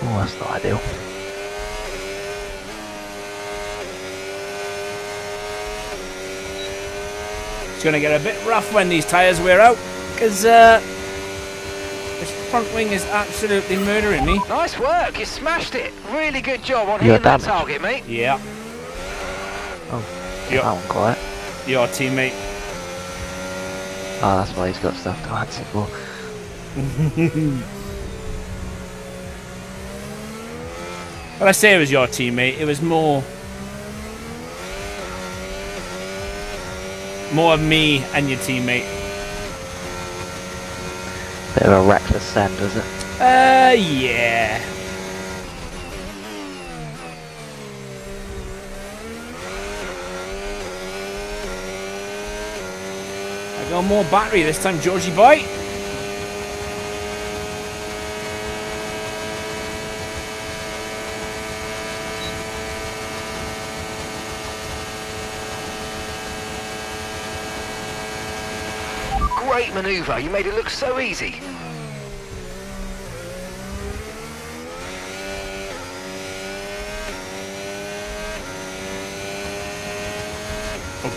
Oh, that's not ideal. It's going to get a bit rough when these tyres wear out, because this front wing is absolutely murdering me. Nice work, you smashed it. Really good job on You're hitting that damaged. target, mate. Yeah. Oh, Yep. that one quiet. Your teammate. Oh, that's why he's got stuff to answer for. When I say it was your teammate, it was more of me and your teammate. Bit of a reckless send, is it? Yeah. I got more battery this time, Georgie boy. Great manoeuvre, you made it look so easy.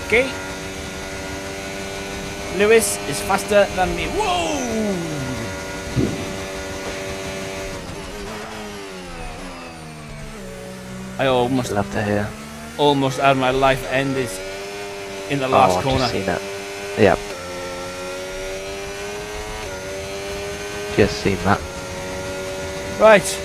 Okay. Lewis is faster than me. Whoa! I almost Love to hear. had my life ended in the last I've corner. just seen that. Yep. Just seen that. Right.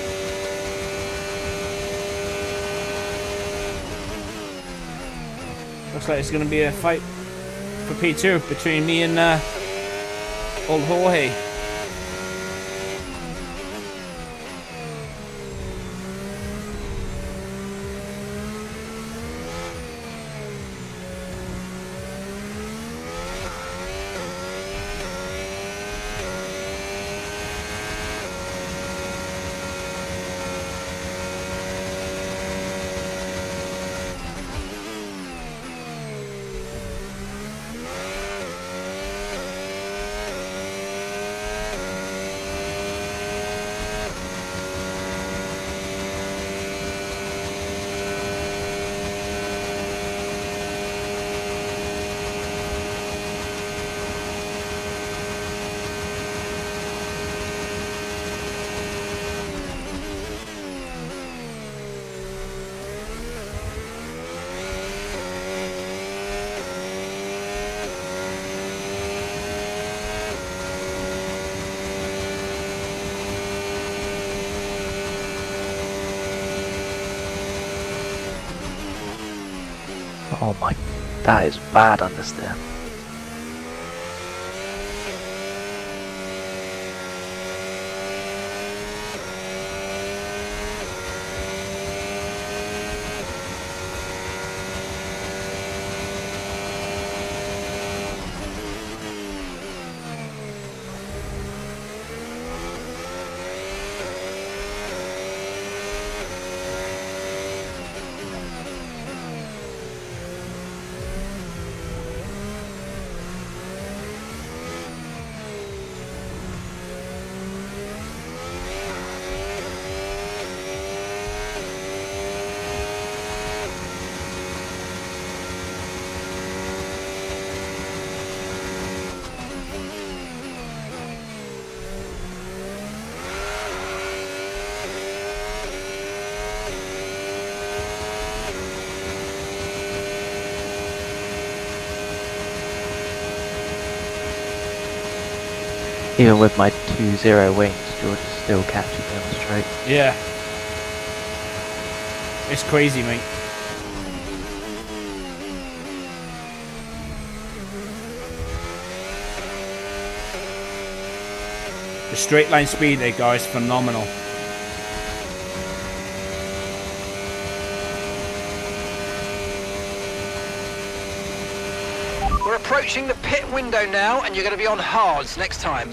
Looks like it's going to be a fight for P2 between me and old Jorge. Oh my, that is bad understeer. Even with my 2-0 wings, George is still catching me on the straight. Yeah. It's crazy, mate. The straight line speed they got is phenomenal. We're approaching the pit window now, and you're going to be on hards next time.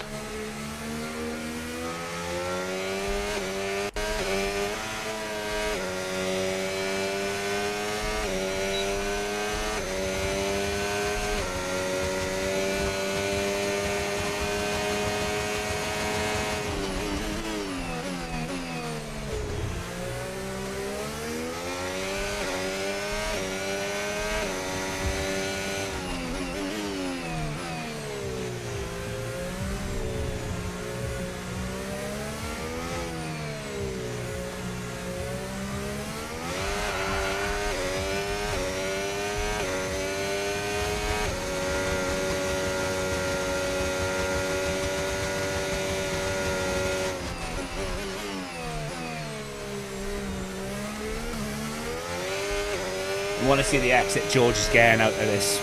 I want to see the exit George is getting out of this.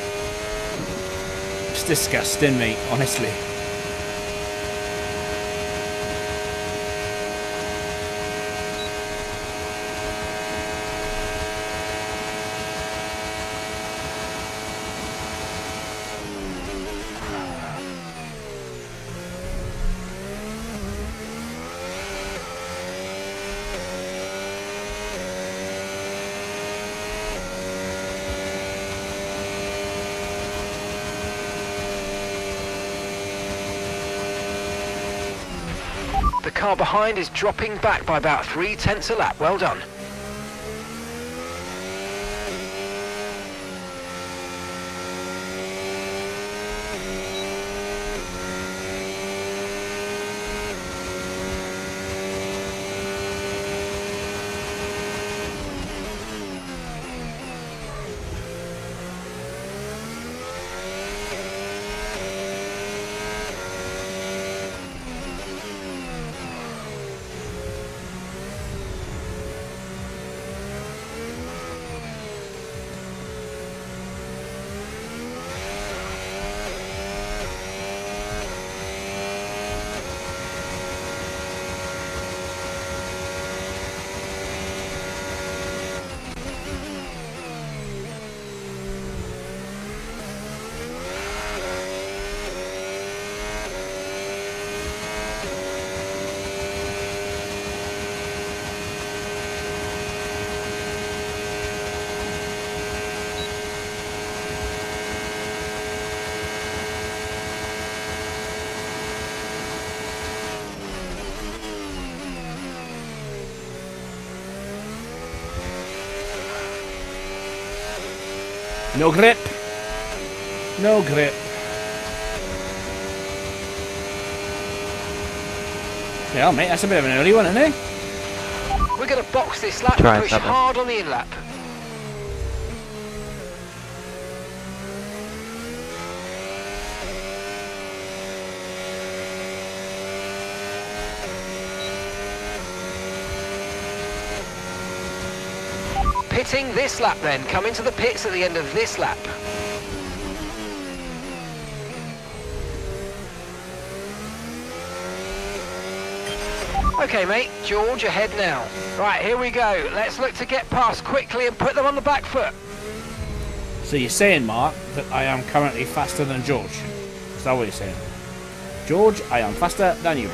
It's disgusting, mate, honestly. The car behind is dropping back by about 0.3 a lap. Well done. No grip. No grip. Yeah, mate, that's a bit of an early one, isn't it? We're going to box this lap Try and push something. hard on the in-lap. pitting this lap then. Come into the pits at the end of this lap. Okay, mate, George ahead now. Right, here we go. Let's look to get past quickly and put them on the back foot. So you're saying, Mark, that I am currently faster than George? Is that what you're saying? George, I am faster than you.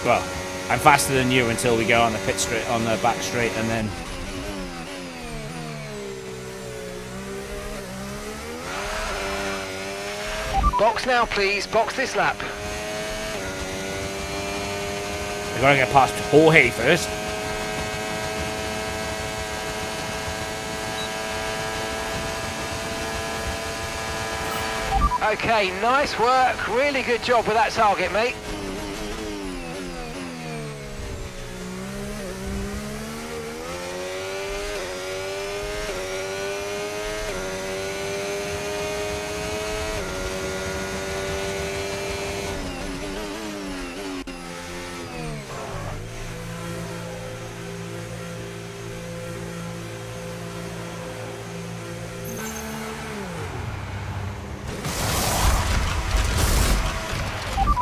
Well, I'm faster than you until we go on the pit straight, on the back straight, and then... Box now, please. Box this lap. We're going to get past Jorge first. Okay, nice work. Really good job with that target, mate.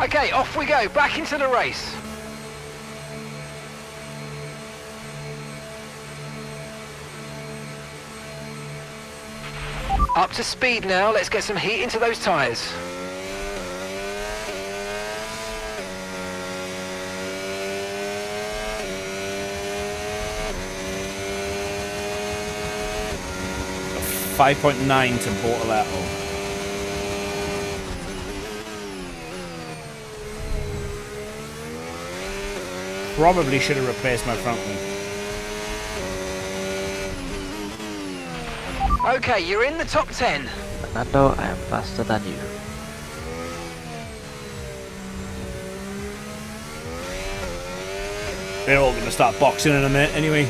Okay, off we go, back into the race. Up to speed now, let's get some heat into those tyres. .9 to Bortoletto. Probably should have replaced my front wing. Okay, you're in the top 10. Fernando, I am faster than you. They're all going to start boxing in a minute anyway.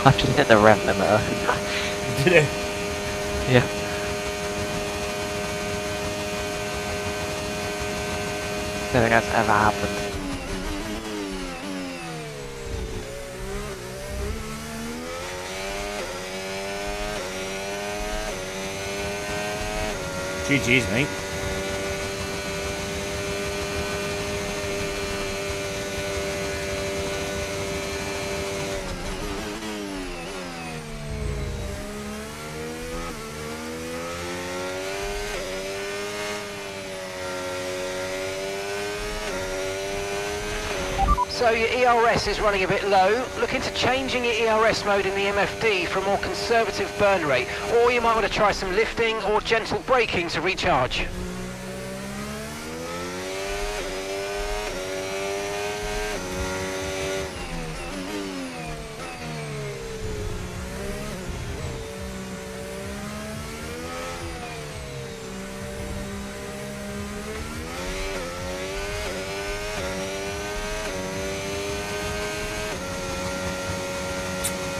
I just hit the ramp limiter. Did it? Yeah. I don't think that's ever happened. GG's, mate. So your ERS is running a bit low. Look into changing your ERS mode in the MFD for a more conservative burn rate, or you might want to try some lifting or gentle braking to recharge.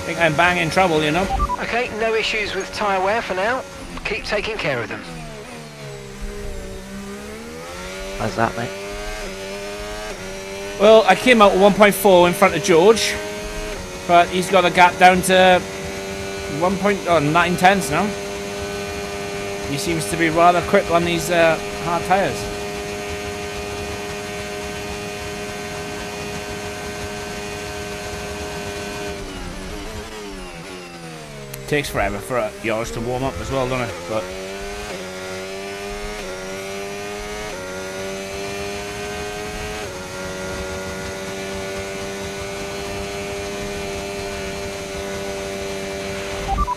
I think I'm banging trouble, you know. Okay, no issues with tyre wear for now. Keep taking care of them. How's that, mate? Well, I came out 1.4 in front of George, but he's got a gap down to 9 tenths now. He seems to be rather quick on these hard tyres. Takes forever for yours to warm up as well, doesn't it? But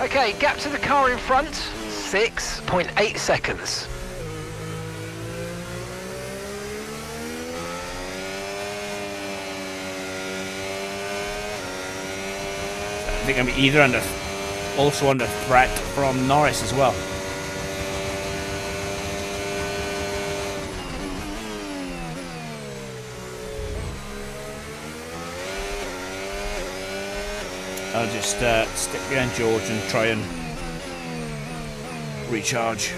okay, gap to the car in front, 6.8 seconds. I think I'm either under also under threat from Norris as well. I'll just stick behind George and try and recharge.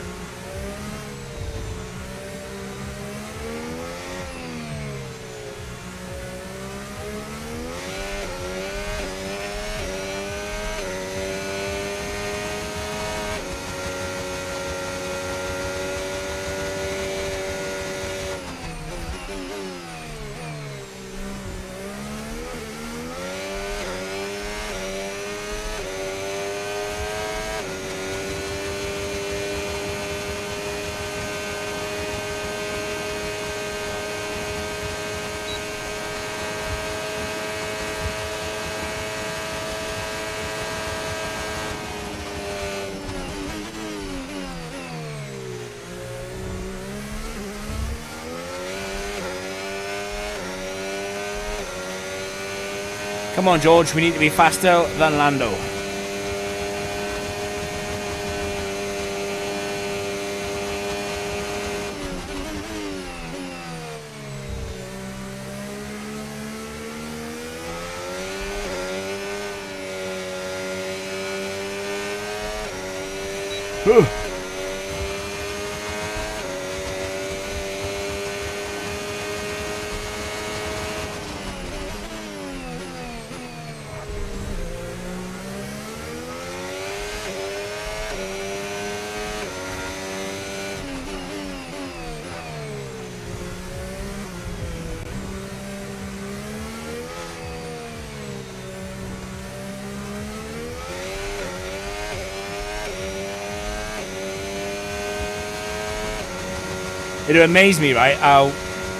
Come on, George, we need to be faster than Lando. Ooh. It would amaze me, right, how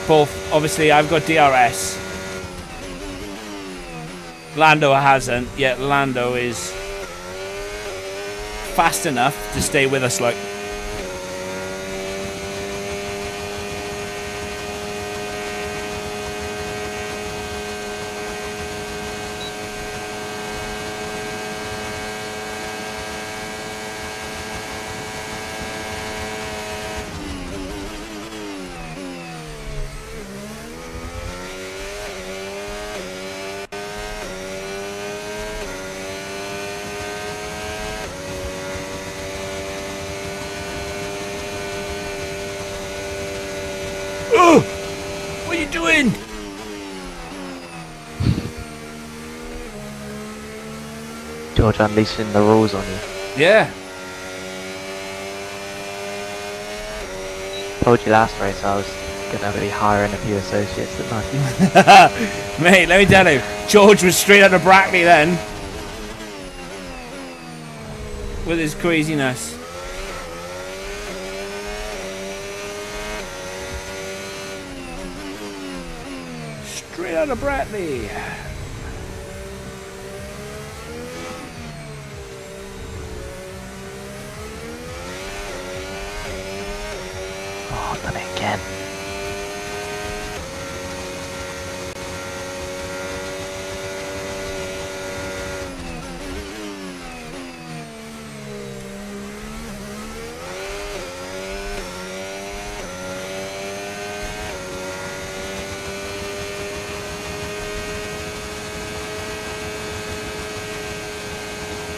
both, obviously I've got DRS, Lando hasn't, yet Lando is fast enough to stay with us, like. Oh! What are you doing? George unleashing the rules on you. Yeah. Told you last race I was gonna be hiring a few associates, didn't I? Mate, let me tell you, George was straight out of Brackley then. With his craziness. Straight out of Brackley. Oh, done it again.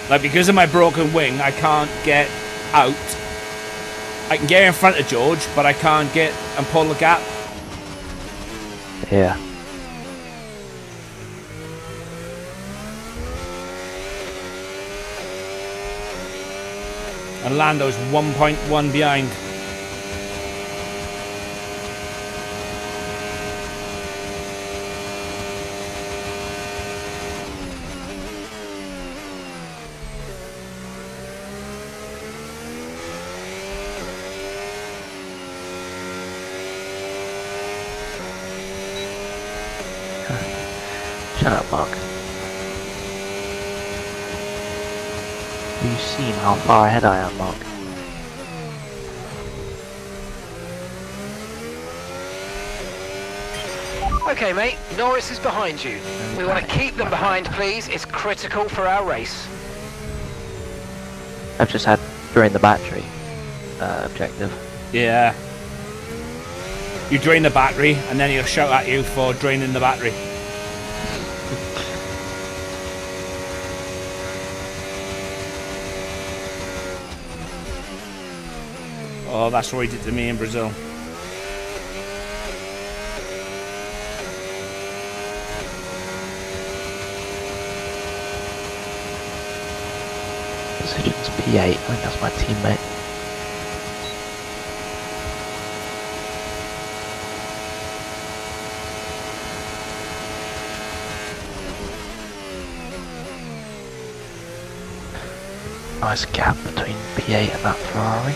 Like, because of my broken wing, I can't get out. I can get in front of George, but I can't get and pull the gap. Yeah. And Lando's 1.1 behind. Shut up, Mark. Have you seen how far ahead I am, Mark? Okay, mate, Norris is behind you. We want to keep them behind, please. It's critical for our race. I've just had drain the battery objective. Yeah. You drain the battery, and then he'll shout at you for draining the battery. Oh, that's what he did to me in Brazil. Position's P8, I think that's my teammate. Nice gap between P8 and that Ferrari.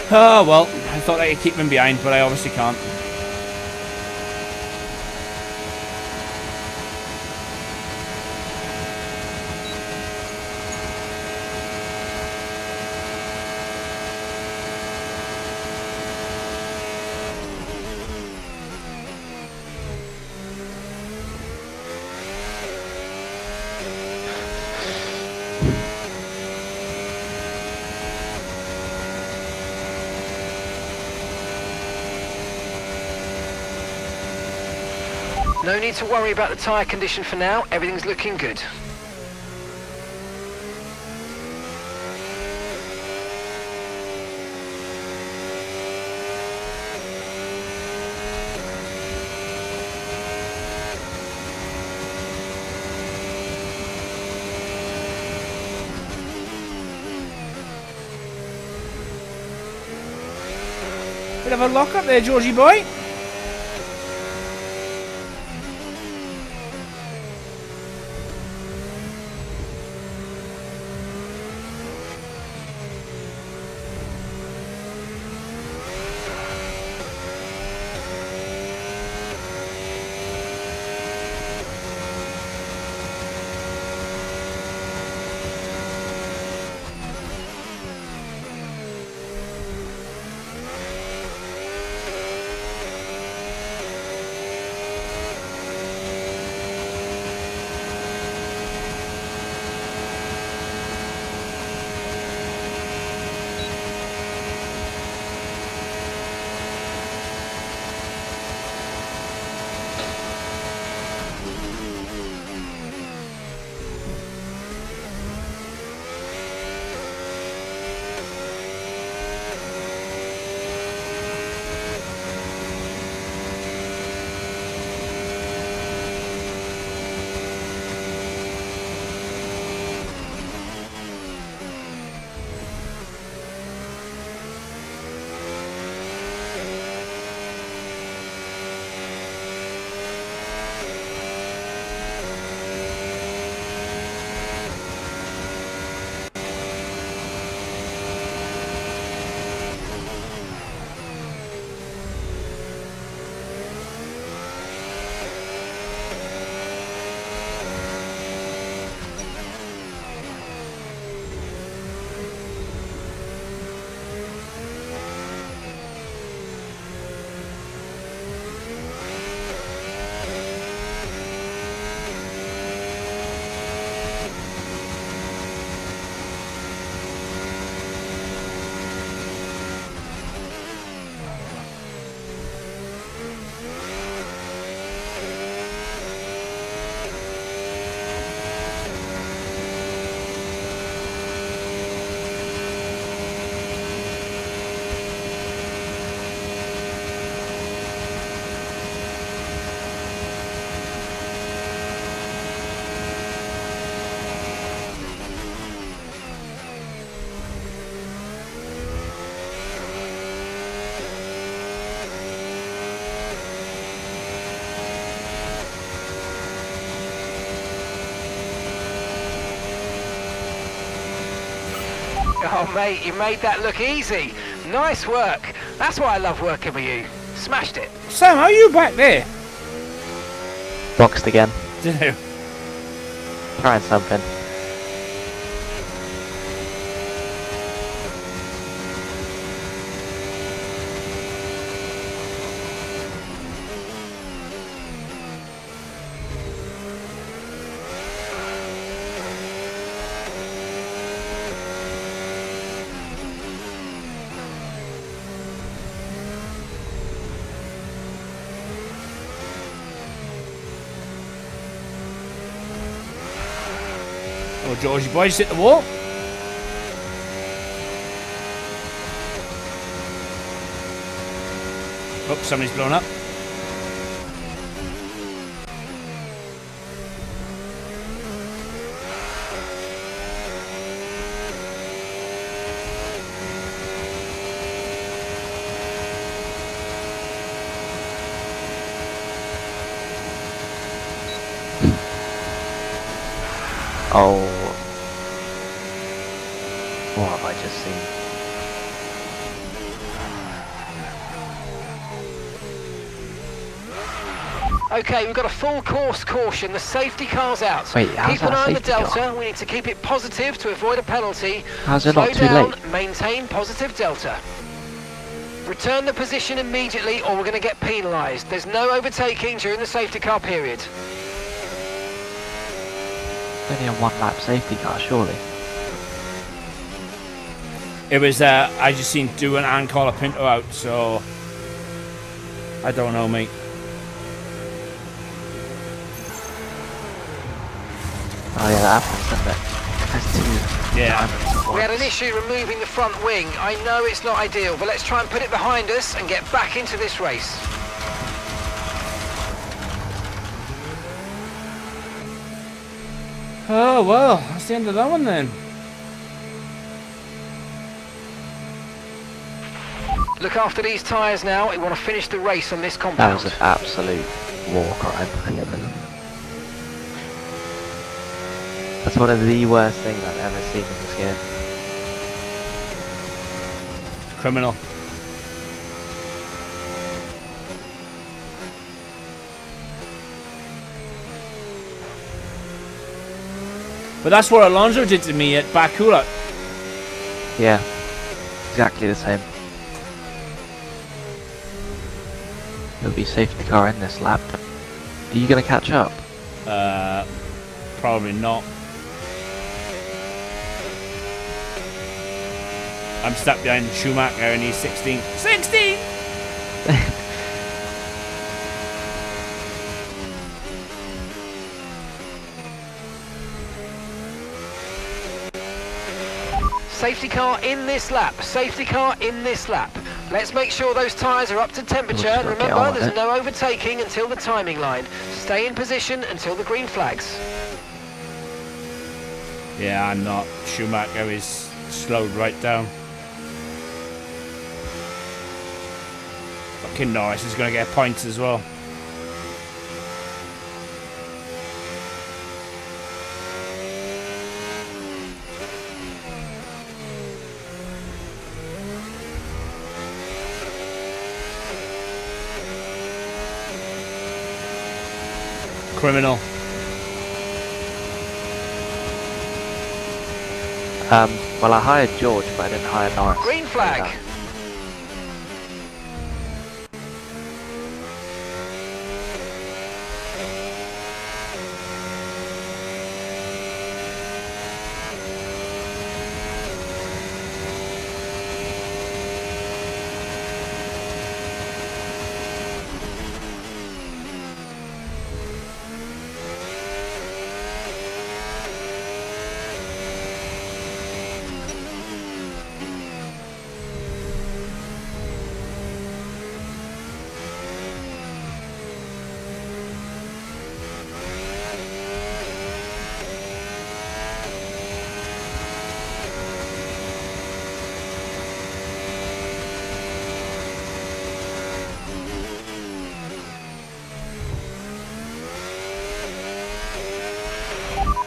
Oh, well, I thought I could keep him behind, but I obviously can't. No need to worry about the tyre condition for now, everything's looking good. Bit of a lock up there, Georgie boy. Oh, mate, you made that look easy. Nice work. That's why I love working with you. Smashed it. Sam, how are you back there? Boxed again. Dunno. Trying something. Oh, Georgie boy, just hit the wall. Oh, somebody's blown up. Oh. What have I just seen? Okay, we've got a full course caution. The safety car's out. Wait, how's keep an that eye on the safety delta. car? We need to keep it positive to avoid a penalty. How's it Slow not too down, late? maintain positive delta. Return the position immediately or we're going to get penalised. There's no overtaking during the safety car period. Only a 1 lap safety car, surely. It was, I just seen Duan and Colapinto out, so I don't know, mate. Oh yeah, that happens, doesn't it? There's 2 Yeah. diamonds at We had an once. issue removing the front wing. I know it's not ideal, but let's try and put it behind us and get back into this race. Oh, well, that's the end of that one then. Look after these tyres now. We want to finish the race on this That compound. was an absolute war crime. That's one of the worst things I've ever seen in this game. Criminal. But that's what Alonso did to me at Baku. Like. Yeah, exactly the same. There'll be safety car in this lap. Are you going to catch up? Probably not. I'm stuck behind Schumacher and he's 16. 16! Safety car in this lap. Safety car in this lap. Let's make sure those tyres are up to temperature. We'll just get on Remember, with there's it. no overtaking until the timing line. Stay in position until the green flags. Yeah, I'm not. Schumacher is slowed right down. Fucking Norris is going to get points as well. Criminal. Well, I hired George, but I didn't hire Norris. Green flag.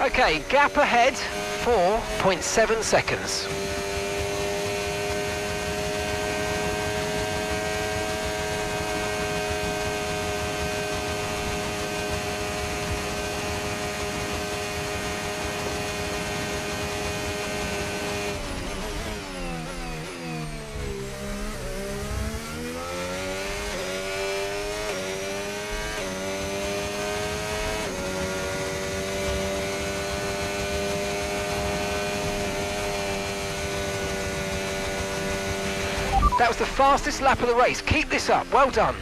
Okay, gap ahead, 4.7 seconds. That was the fastest lap of the race. Keep this up. Well done.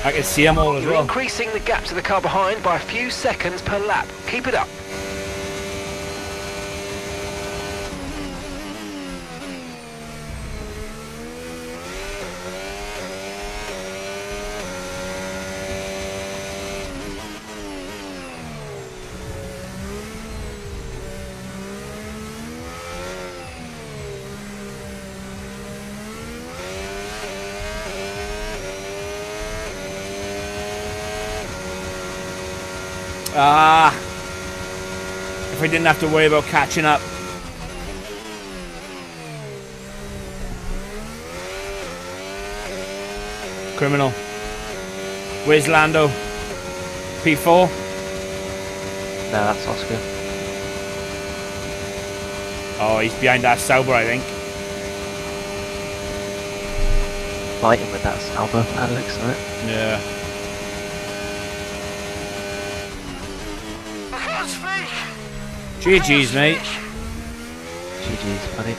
I can see them all as You're well. increasing the gap to the car behind by a few seconds per lap. Keep it up. Ah, if we didn't have to worry about catching up. Criminal. Where's Lando? P4? No, that's Oscar. Oh, he's behind that Sauber, I think. Fighting with that Sauber, that looks like it. Yeah. GG's, mate. GG's, buddy.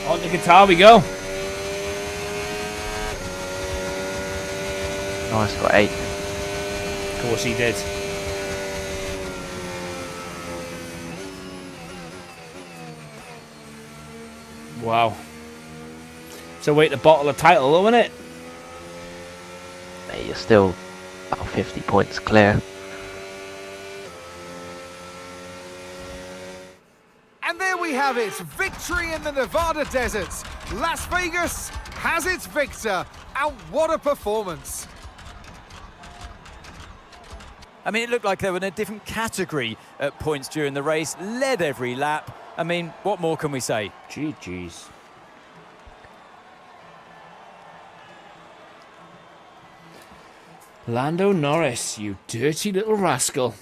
On the guitar we go. Nice, got 8. Of course he did. Wow. It's a way to bottle a title, though, isn't it? Mate, you're still about 50 points clear. And there we have it, victory in the Nevada deserts. Las Vegas has its victor, and what a performance. I mean, it looked like they were in a different category at points during the race, led every lap. I mean, what more can we say? GG's. Lando Norris, you dirty little rascal.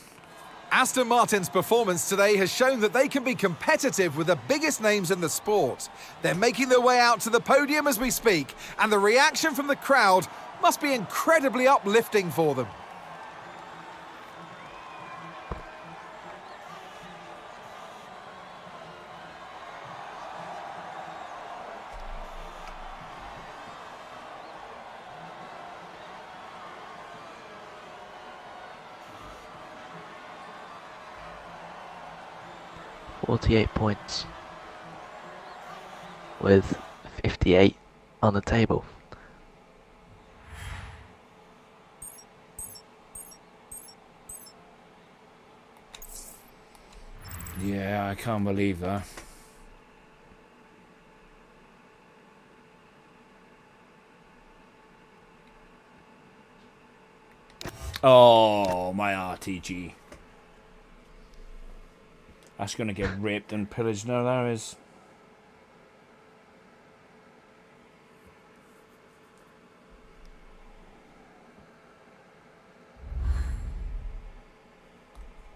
Aston Martin's performance today has shown that they can be competitive with the biggest names in the sport. They're making their way out to the podium as we speak, and the reaction from the crowd must be incredibly uplifting for them. .48 points with 58 on the table. Yeah, I can't believe that. Oh, my RTG. That's going to get raped and pillaged now, that is.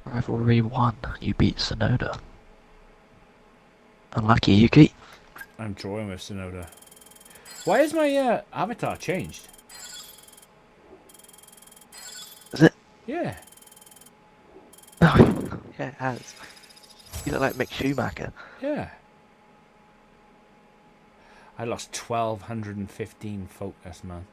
Rivalry 1, you beat Sonoda. Unlucky, Yuki. I'm drawing with Sonoda. Why is my avatar changed? Is it? Yeah. Oh, yeah, it has. You look like Mick Schumacher. Yeah. I lost 1,215 focus, man.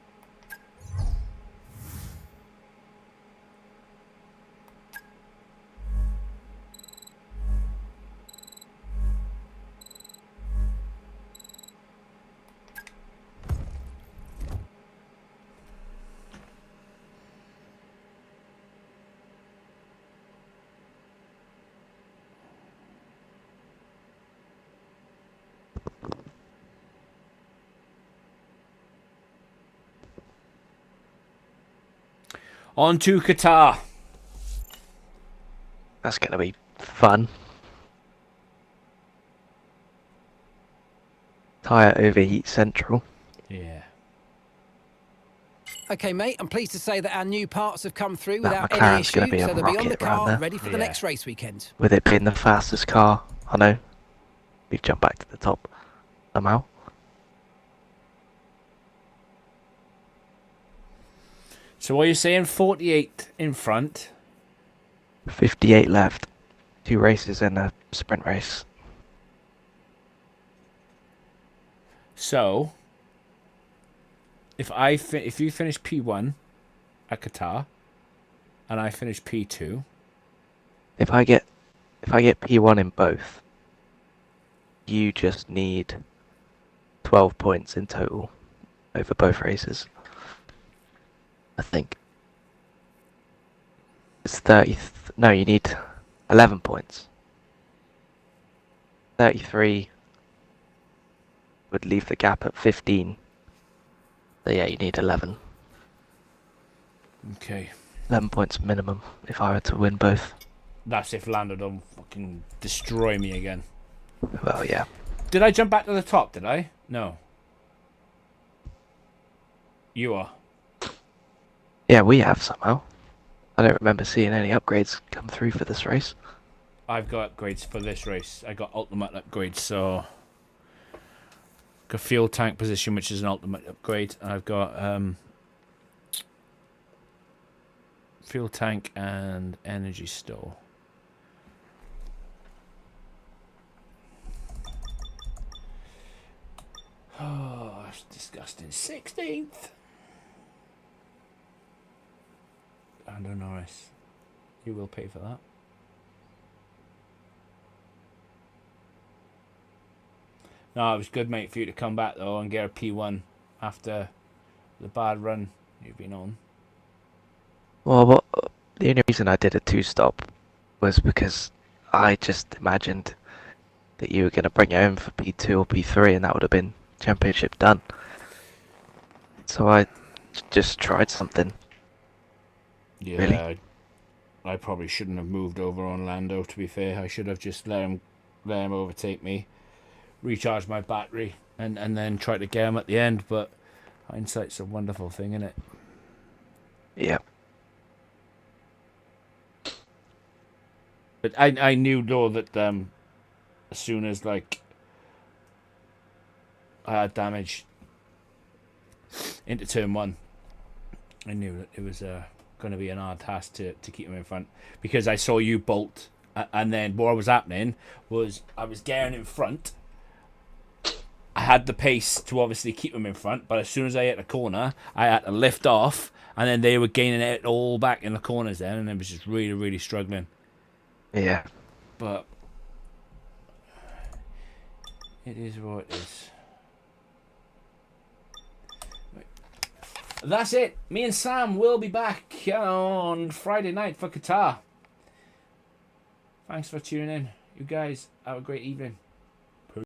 On to Qatar. That's going to be fun. Tyre overheat central. Yeah. Okay, mate, I'm pleased to say that our new parts have come through That without any McLaren's issue, gonna be a so they'll be on the rocket round car there. ready for the next race weekend. With it being the fastest car, I know. We've jumped back to the top somehow. So what are you saying? 48 in front. 58 left. 2 races and a sprint race. So, if you finish P1 at Qatar, and I finish P2, If I get P1 in both, you just need 12 points in total over both races. I think. It's 30. No, you need 11 points. 33 would leave the gap at 15. So yeah, you need 11. okay, 11 points minimum if I were to win both. that's if Lando don't fucking destroy me again. Well, yeah. Did I jump back to the top? Did I? No. You are. Yeah, we have somehow. I don't remember seeing any upgrades come through for this race. I've got upgrades for this race. I got ultimate upgrades, so got fuel tank position, which is an ultimate upgrade. And I've got fuel tank and energy store. Oh, that's disgusting. 16th. Lando Norris. You will pay for that. No, it was good, mate, for you to come back, though, and get a P1 after the bad run you've been on. Well, the only reason I did a 2-stop was because I just imagined that you were going to bring it home for P2 or P3 and that would have been championship done. So I just tried something. Yeah, Really? I probably shouldn't have moved over on Lando, to be fair. I should have just let him overtake me, recharge my battery, and then try to get him at the end, but hindsight's a wonderful thing, isn't it? Yeah. But I knew, though, that as soon as, like, I had damage into turn 1, I knew that it was going to be an hard task to keep him in front, because I saw you bolt, and then what was happening was I was getting in front. I had the pace to obviously keep him in front, but as soon as I hit a corner, I had to lift off, and then they were gaining it all back in the corners then, and it was just really, really struggling. Yeah. But it is what it is. That's it. Me and Sam will be back on Friday night for Qatar. Thanks for tuning in. You guys have a great evening.